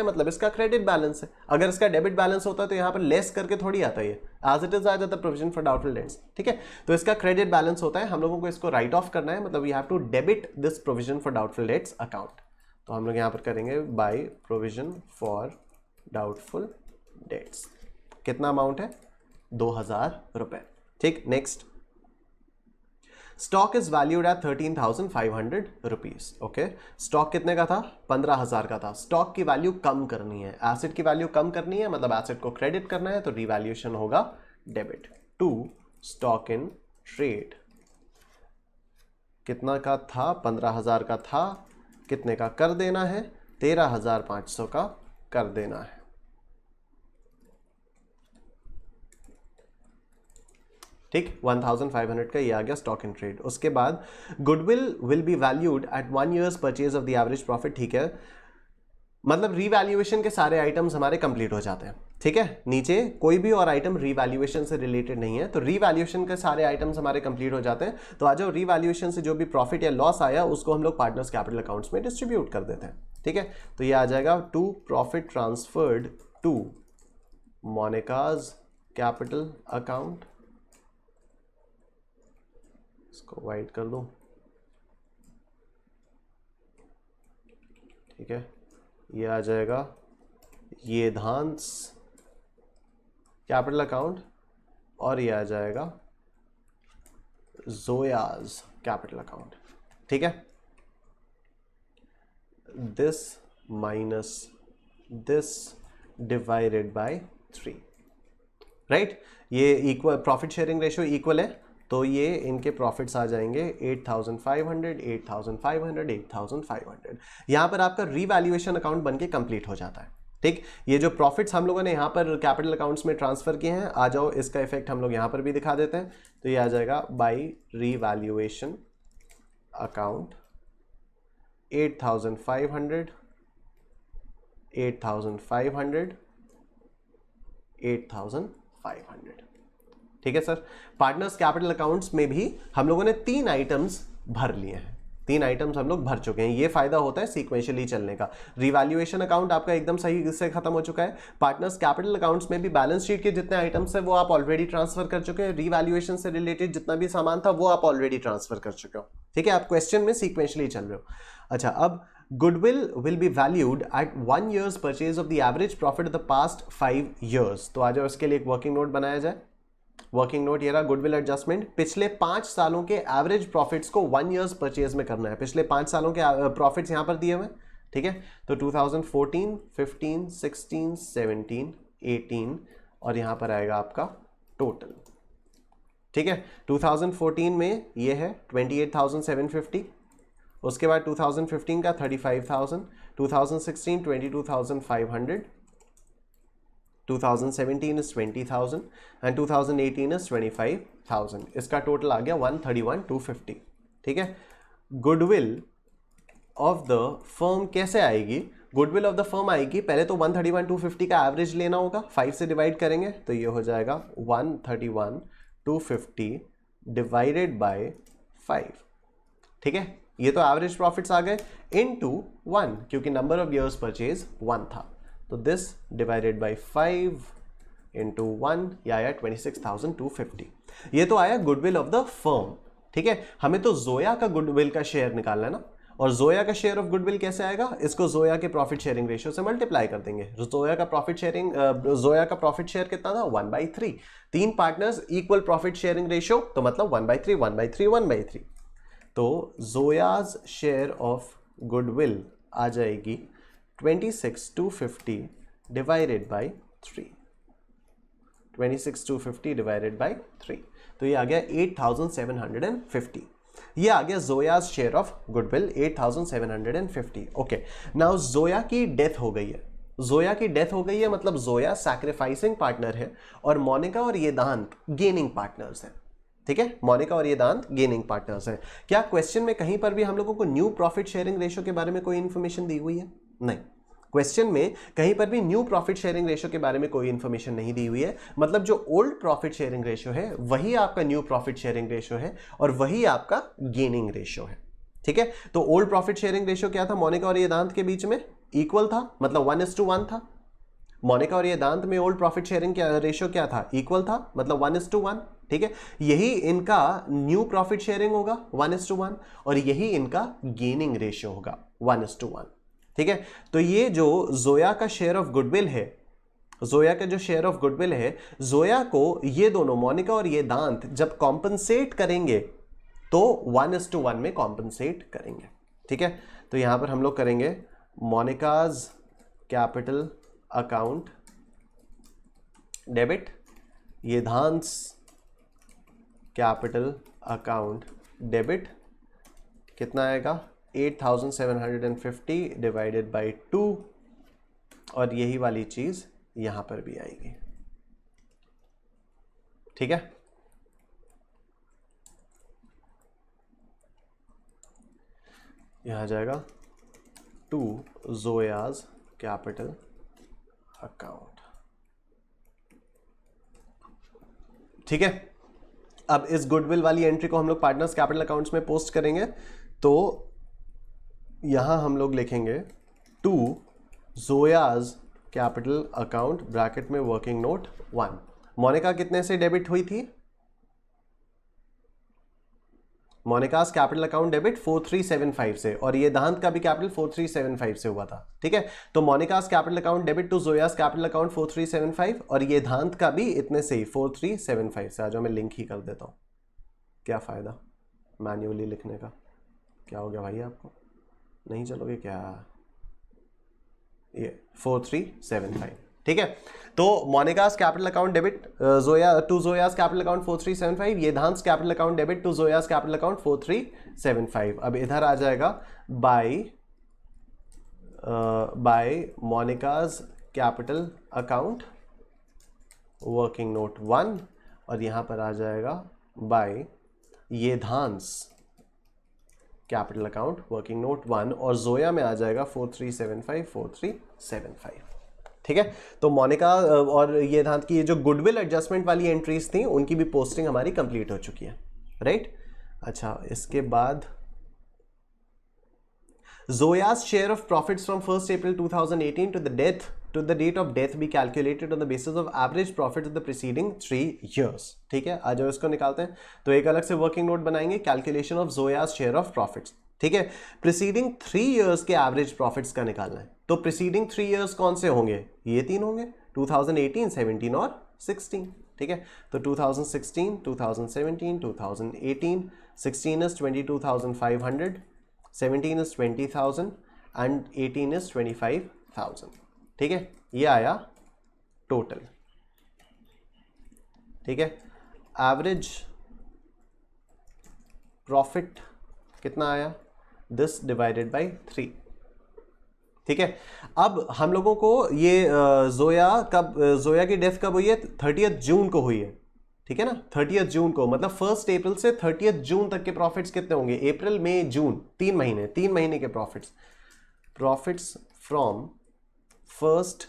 मतलब इसका क्रेडिट बैलेंस है. अगर इसका डेबिट बैलेंस होता है तो यहां पर लेस करके थोड़ी आता है, एज इट इज आ जाता है प्रोविजन फॉर डाउटफुल डेट्स. ठीक है, तो इसका क्रेडिट बैलेंस होता है. हम लोगों को इसको राइट ऑफ करना है, मतलब we have to debit this provision for doubtful debts account. तो हम लोग यहां पर करेंगे by provision for doubtful debts. कितना अमाउंट है? 2,000 रुपए. ठीक, next, stock is valued at 13,500 rupees. Okay, stock कितने का था? 15,000 का था. स्टॉक की वैल्यू कम करनी है, एसेट की वैल्यू कम करनी है, मतलब एसेट को क्रेडिट करना है, तो रिवैल्यूएशन होगा debit. To stock in trade. कितना का था? 15,000 का था. कितने का कर देना है? 13,500 का कर देना है. ठीक, 1,500 का ये आ गया स्टॉक इन ट्रेड. उसके बाद goodwill will be valued at 1 years purchase of the average profit. ठीक है, मतलब रीवैल्यूएशन के सारे आइटम्स हमारे कंप्लीट हो जाते हैं. ठीक है, नीचे कोई भी और आइटम रीवैल्यूएशन से रिलेटेड नहीं है, तो रीवैल्यूएशन के सारे आइटम्स हमारे कंप्लीट हो जाते हैं. तो आ जाओ, रीवैल्यूएशन से जो भी प्रॉफिट या लॉस आया उसको हम लोग पार्टनर्स कैपिटल अकाउंट्स में डिस्ट्रीब्यूट कर देते हैं. ठीक है, तो ये आ जाएगा to profit transferred to Monica's capital account. इसको वाइट कर दूं. ठीक है, ये आ जाएगा ये धांस कैपिटल अकाउंट, और ये आ जाएगा जोयाज कैपिटल अकाउंट. ठीक है, this minus this divided by 3. Right, ये equal, profit sharing ratio equal है, तो ये इनके प्रॉफिट्स आ जाएंगे 8,500, 8,500, 8,500. यहां पर आपका रीवैल्यूएशन अकाउंट बनके कंप्लीट हो जाता है. ठीक, ये जो प्रॉफिट्स हम लोगों ने यहां पर कैपिटल अकाउंट्स में ट्रांसफर किए हैं, आ जाओ इसका इफेक्ट हम लोग यहां पर भी दिखा देते हैं. तो ये आ जाएगा बाय रीवैल्यूएशन अकाउंट 8,500, 8,500, 8,500. ठीक है सर, पार्टनर्स कैपिटल अकाउंट्स में भी हम लोगों ने 3 आइटम्स भर लिए हैं. 3 आइटम्स हम लोग भर चुके हैं. ये फायदा होता है सीक्वेंशियली चलने का. रिवैल्यूएशन अकाउंट आपका एकदम सही से खत्म हो चुका है. पार्टनर्स कैपिटल अकाउंट्स में भी बैलेंस शीट के जितने आइटम्स है वो आप ऑलरेडी ट्रांसफर कर चुके हैं. रिवैल्यूएशन से रिलेटेड जितना भी सामान था वो आप ऑलरेडी ट्रांसफर कर चुके हो. ठीक है, आप क्वेश्चन में सीक्वेंशियली चल रहे हो. अच्छा, अब goodwill will be valued at 1 years purchase of the average profit of the past 5 years. तो आ जाओ, इसके लिए एक वर्किंग नोट बनाया जाए. वर्किंग नोट ये रहा, गुडविल एडजस्टमेंट. पिछले 5 सालों के एवरेज प्रॉफिट्स को 1 ईयर्स परचेज में करना है. पिछले 5 सालों के प्रॉफिट्स यहां पर दिए हुए. ठीक है, तो 2014, 15, 16, 17, 18 और यहां पर आएगा आपका टोटल. ठीक है, 2014 में ये है 28,750. उसके बाद 2015 का 35,000, 2016 22,500, 2017 is 20,000 and 2018 is 25,000. इसका टोटल आ गया 131,250. ठीक है, गुडविल ऑफ द फर्म कैसे आएगी, गुडविल ऑफ द फर्म आएगी, पहले तो 131,250 का एवरेज लेना होगा, 5 से डिवाइड करेंगे तो ये हो जाएगा 131,250 डिवाइडेड बाय 5, ठीक है। ये तो एवरेज प्रॉफिट्स आ गए इनटू 1, क्योंकि नंबर ऑफ ईयर्स परचेज 1 था, तो दिस डिवाइडेड बाय 5 इंटू 1, या आया 26,250। ये तो आया गुडविल ऑफ द फर्म, ठीक है। हमें तो जोया का गुडविल का शेयर निकालना है ना, और जोया का शेयर ऑफ गुडविल कैसे आएगा, इसको जोया के प्रॉफिट शेयरिंग रेशियो से मल्टीप्लाई कर देंगे। जोया का प्रॉफिट शेयर कितना था, 1/3। 3 partners equal profit sharing ratio, तो मतलब 1/3 1/3 1/3। तो जोयाज शेयर ऑफ गुडविल आ जाएगी 26,250 डिवाइडेड बाई 3, 26,250 डिवाइडेड बाई 3, तो ये आ गया 8,750। ये आ गया Zoya's share of goodwill 8,750। Okay, now Zoya की डेथ हो गई है, जोया की डेथ हो गई है मतलब जोया सैक्रिफाइसिंग पार्टनर है और मोनिका और येदांत गेनिंग पार्टनर्स हैं, ठीक है। मोनिका और येदांत गेनिंग पार्टनर्स हैं। क्या क्वेश्चन में कहीं पर भी हम लोगों को न्यू प्रॉफिट शेयरिंग रेशियो के बारे में कोई इंफॉर्मेशन दी हुई है? नहीं, क्वेश्चन में कहीं पर भी न्यू प्रॉफिट शेयरिंग रेशियो के बारे में कोई इंफॉर्मेशन नहीं दी हुई है। मतलब जो ओल्ड प्रॉफिट शेयरिंग रेशियो है वही आपका न्यू प्रॉफिट शेयरिंग रेशियो है और वही आपका गेनिंग रेशियो है, ठीक है। तो ओल्ड प्रॉफिट शेयरिंग रेशियो क्या था, मोनिका और येदांत के बीच में इक्वल था, मतलब 1:1 था। मोनिका और येदांत में ओल्ड प्रॉफिट शेयरिंग रेशियो क्या था, इक्वल था, मतलब 1:1, ठीक है। यही इनका न्यू प्रॉफिट शेयरिंग होगा 1:1 और यही इनका गेनिंग रेशियो होगा 1:1, ठीक है। तो ये जो जोया का शेयर ऑफ गुडविल है, जोया का जो शेयर ऑफ गुडविल है, जोया को ये दोनों मोनिका और येदांत जब कॉम्पनसेट करेंगे तो 1:1 में कॉम्पनसेट करेंगे, ठीक है। तो यहां पर हम लोग करेंगे Monika's capital account debit, Vedant capital account debit, कितना आएगा 8,750 डिवाइडेड बाई 2, और यही वाली चीज यहां पर भी आएगी, ठीक है। यहां आ जाएगा टू जोयाज कैपिटल अकाउंट, ठीक है। अब इस गुडविल वाली एंट्री को हम लोग पार्टनर्स कैपिटल अकाउंट्स में पोस्ट करेंगे, तो यहां हम लोग लिखेंगे टू जोयाज कैपिटल अकाउंट ब्रैकेट में वर्किंग नोट 1। मोनिका कितने से डेबिट हुई थी, मोनिकास कैपिटल अकाउंट डेबिट 4375 से, और ये दांत का भी कैपिटल 4375 से हुआ था, ठीक है। तो Monika's capital account debit to Zoya's capital account 4375 और ये दांत का भी इतने से ही 4375 से। आज मैं लिंक ही कर देता हूं, क्या फायदा मैन्युअली लिखने का, क्या हो गया भाई आपको, नहीं चलोगे क्या, ये 4375, ठीक है। तो Monika's capital account debit Zoya's capital account 4375, ये Dhan's capital account debit to Zoya's capital account 4375। अब इधर आ जाएगा by Monika's capital account working note 1, और यहां पर आ जाएगा बाय ये Dhan's capital account working note 1, और जोया में आ जाएगा 4375, ठीक है। तो मोनिका और ये धांत की ये जो गुडविल एडजस्टमेंट वाली एंट्रीज थी उनकी भी पोस्टिंग हमारी कंप्लीट हो चुकी है, राइट। अच्छा, इसके बाद जोया's share of profits from 1st April 2018 to the date of death be calculated on the basis of average profits of the preceding 3 years, ठीक है। आज इसको निकालते हैं, तो एक अलग से वर्किंग नोट बनाएंगे, calculation of Zoya's share of profits, ठीक है। प्रीसीडिंग 3 इयर्स के एवरेज प्रॉफिट्स का निकालना है, तो प्रीसीडिंग 3 इयर्स कौन से होंगे, ये 3 होंगे, 2018, 17 और 16, ठीक है। तो 2016, 2017, 2018, 16 is 22,500, 17 is 20,000 and 18 is 25,000, ठीक है। ये आया टोटल, ठीक है। एवरेज प्रॉफिट कितना आया, दिस डिवाइडेड बाय 3, ठीक है। अब हम लोगों को ये जोया की डेथ कब हुई है, 30 जून को हुई है, ठीक है ना, 30 जून को, मतलब 1 अप्रैल से 30 जून तक के प्रॉफिट्स कितने होंगे, अप्रैल मई जून, 3 महीने के प्रॉफिट्स फ्रॉम 1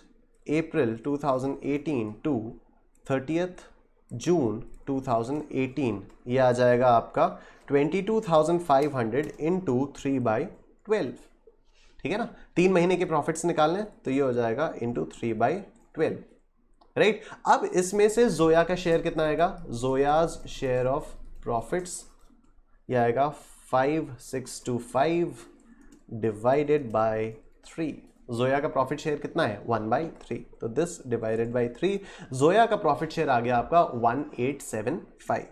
अप्रैल 2018 टू 30 जून 2018, ये आ जाएगा आपका 22,500 इंटू 3/12, ठीक है ना, 3 महीने के प्रॉफिट्स निकालने, तो ये हो जाएगा इंटू 3/12, राइट। अब इसमें से जोया का शेयर कितना आएगा, जोयाज शेयर ऑफ प्रॉफिट्स, ये आएगा 5625 डिवाइडेड बाय 3। जोया का प्रॉफिट शेयर कितना है, 1/3, तो दिस डिवाइडेड बाय 3, जोया का प्रॉफिट शेयर आ गया आपका 1875,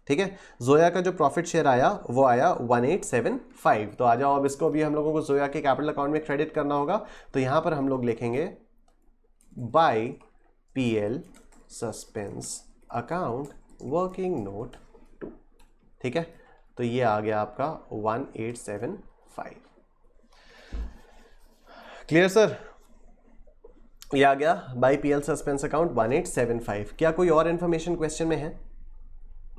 ठीक है। जोया का जो प्रॉफिट शेयर आया वो आया 1875। तो आ जाओ, अब इसको भी हम लोगों को जोया के कैपिटल अकाउंट में क्रेडिट करना होगा, तो यहां पर हम लोग लिखेंगे by PL suspense account working note 2, ठीक है। तो ये आ गया आपका 1875। क्लियर सर, ये आ गया बाय पीएल सस्पेंस अकाउंट 1875। क्या कोई और इंफॉर्मेशन क्वेश्चन में है?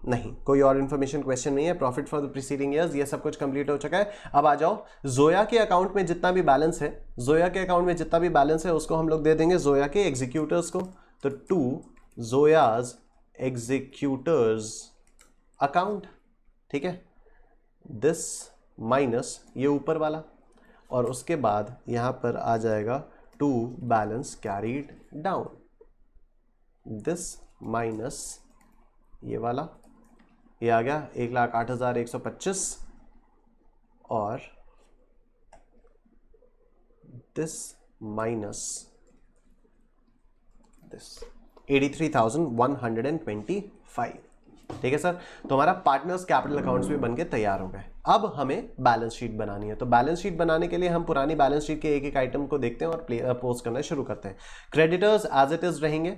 नहीं, कोई और इंफॉर्मेशन क्वेश्चन नहीं है। Profit for the preceding years, ये सब कुछ कंप्लीट हो चुका है। अब आ जाओ, जोया के अकाउंट में जितना भी बैलेंस है, जोया के अकाउंट में जितना भी बैलेंस है उसको हम लोग दे देंगे जोया के एग्जीक्यूटर्स को। तो टू जोयाज एग्जीक्यूटर्स अकाउंट, ठीक है, दिस माइनस ये ऊपर वाला, और उसके बाद यहां पर आ जाएगा to balance carried down, this minus ये वाला, ये आ गया 1,08,125, और दिस माइनस दिस 83,125, ठीक है सर। तो हमारा पार्टनर्स कैपिटल अकाउंट्स भी बनके तैयार हो गए। अब हमें बैलेंस शीट बनानी है, तो बैलेंस शीट बनाने के लिए हम पुरानी बैलेंस शीट के एक एक आइटम को देखते हैं और पोस्ट करना शुरू करते हैं। क्रेडिटर्स एज इट इज रहेंगे,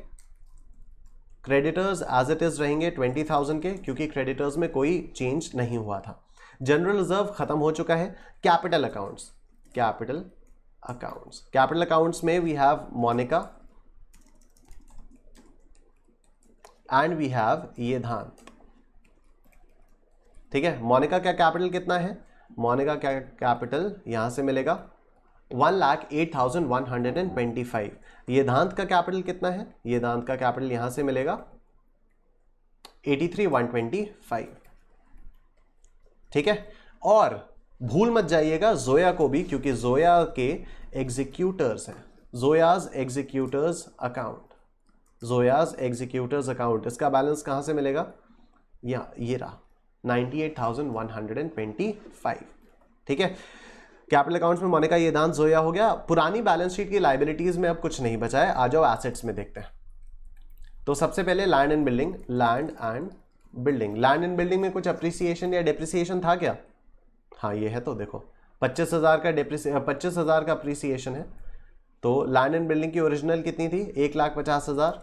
क्रेडिटर्स एज इट इज रहेंगे 20,000 के, क्योंकि क्रेडिटर्स में कोई चेंज नहीं हुआ था। जनरल रिजर्व खत्म हो चुका है। कैपिटल अकाउंट्स, कैपिटल अकाउंट्स में we have Monica and we have ये धान, ठीक है। मोनिका का कैपिटल कितना है, मोनिका का कैपिटल यहां से मिलेगा 1,08,125। ये दांत का कैपिटल कितना है, ये दांत का कैपिटल यहां से मिलेगा 83,125, ठीक है। और भूल मत जाइएगा जोया को भी, क्योंकि जोया के एग्जीक्यूटर्स हैं, जोयाज एग्जीक्यूटर्स अकाउंट, जोयाज एग्जीक्यूटर्स अकाउंट, इसका बैलेंस कहां से मिलेगा, ये रहा 98,125, ठीक है। कैपिटल अकाउंट्स में मोनिका ये दांत जोया हो गया। पुरानी बैलेंस शीट की लायबिलिटीज में अब कुछ नहीं बचा है। आ जाओ एसेट्स में देखते हैं। तो सबसे पहले land and building, land and building में कुछ अप्रिसिएशन या डेप्रिसिएशन था क्या? हाँ ये है, तो देखो 25,000 का अप्रिसिएशन है। तो लैंड एंड बिल्डिंग की ओरिजिनल कितनी थी, 1,50,000,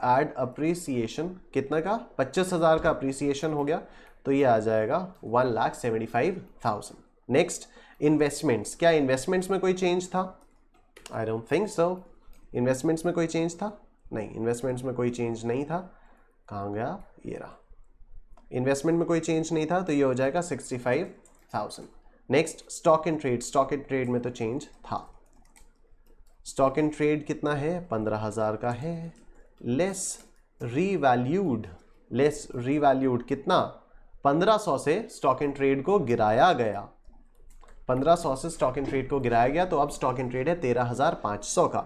एड अप्रिसिएशन कितना का, 25,000 का अप्रिसिएशन हो गया, तो ये आ जाएगा 1,75,000। नेक्स्ट इन्वेस्टमेंट्स, क्या इन्वेस्टमेंट्स में कोई चेंज था? I don't think so. Investments में कोई चेंज था? नहीं, इन्वेस्टमेंट्स में कोई चेंज नहीं था। कहाँ गया, ये रहा, इन्वेस्टमेंट में कोई चेंज नहीं था, तो ये हो जाएगा 65,000। Next stock in trade, stock in trade में तो चेंज था। स्टॉक इन ट्रेड कितना है, 15,000 का है। लेस रीवैल्यूड कितना, 1500 से स्टॉक इन ट्रेड को गिराया गया, 1500 से स्टॉक इन ट्रेड को गिराया गया, तो अब स्टॉक इन ट्रेड है 13,500 का।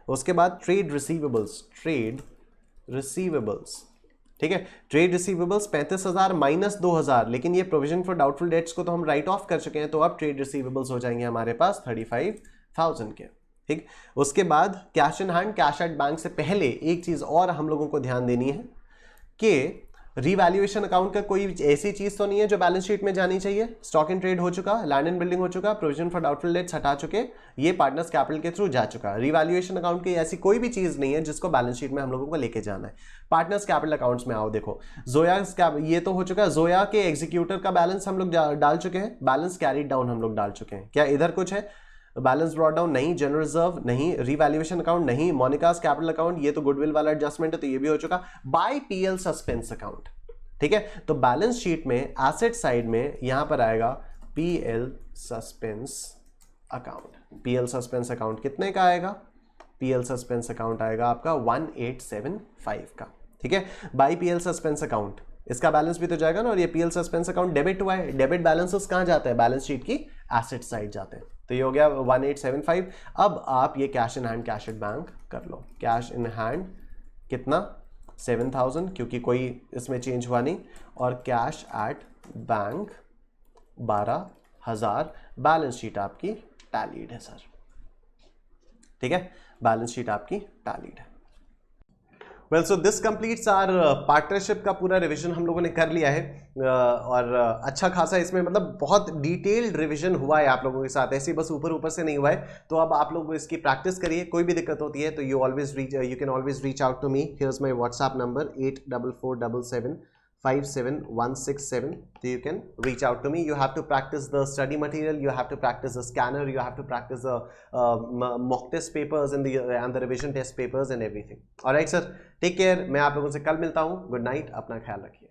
उसके बाद ट्रेड रिसीवेबल्स, ठीक है, ट्रेड रिसीवेबल्स 35,000 माइनस 2,000, लेकिन ये प्रोविजन फॉर डाउटफुल डेट्स को तो हम राइट ऑफ कर चुके हैं, तो अब ट्रेड रिसीवेबल्स हो जाएंगे हमारे पास 35,000 के, ठीक। उसके बाद cash in hand, cash at bank से पहले एक चीज और हम लोगों को ध्यान देनी है कि रीवैल्यूएशन अकाउंट का कोई ऐसी चीज तो नहीं है जो बैलेंस शीट में जानी चाहिए। स्टॉक इन ट्रेड हो चुका, लैंड एंड बिल्डिंग हो चुका, प्रोविजन फॉर डाउटफुल डेट्स हटा चुके, ये पार्टनर्स कैपिटल के थ्रू जा चुका। रीवैल्यूएशन अकाउंट की ऐसी कोई भी चीज नहीं है जिसको बैलेंस शीट में हम लोगों को लेके जाना है। पार्टनर्स कैपिटल अकाउंट्स में आओ, देखो जोया ये तो हो चुका, जोया के एग्जीक्यूटर का बैलेंस हम लोग डाल चुके हैं, बैलेंस कैरीड डाउन हम लोग डाल चुके हैं। क्या इधर कुछ है? बैलेंस ब्रॉट डाउन नहीं, जनरल रिजर्व नहीं, रीवैल्यूएशन अकाउंट नहीं, मोनिकास कैपिटल अकाउंट, ये तो गुडविल वाला एडजस्टमेंट है तो ये भी हो चुका। बाय पीएल सस्पेंस अकाउंट, ठीक है। तो बैलेंस शीट में एसेट साइड में यहां पर आएगा PL suspense account. PL suspense account कितने का आएगा? पीएल सस्पेंस अकाउंट आएगा आपका 1875 का, ठीक है। बाई पीएल सस्पेंस अकाउंट, इसका बैलेंस भी तो जाएगा ना, और ये पीएल सस्पेंस अकाउंट डेबिट हुआ है, डेबिट बैलेंसेस कहां जाते हैं? बैलेंस शीट की एसेट साइड जाते हैं, तो ये हो गया 1875। अब आप ये cash in hand cash at bank कर लो। कैश इन हैंड कितना? 7000, क्योंकि कोई इसमें चेंज हुआ नहीं, और cash at bank 12000। Balance sheet आपकी टैलीड है सर, ठीक है, बैलेंस शीट आपकी टैलीड है। Well, so this completes our partnership का पूरा रिवीजन हम लोगों ने कर लिया है, और अच्छा खासा इसमें मतलब बहुत डिटेल्ड रिवीजन हुआ है आप लोगों के साथ, ऐसे बस ऊपर ऊपर से नहीं हुआ है। तो अब आप लोग इसकी प्रैक्टिस करिए, कोई भी दिक्कत होती है तो you can always reach out to me. Here is my WhatsApp number 8447757167, so you can reach out to me. You have to practice the study material, you have to practice the scanner, you have to practice the mock test papers and the revision test papers and everything. All right sir, take care. मैं आप लोगों से कल मिलता हूँ। गुड नाइट, अपना ख्याल रखिए।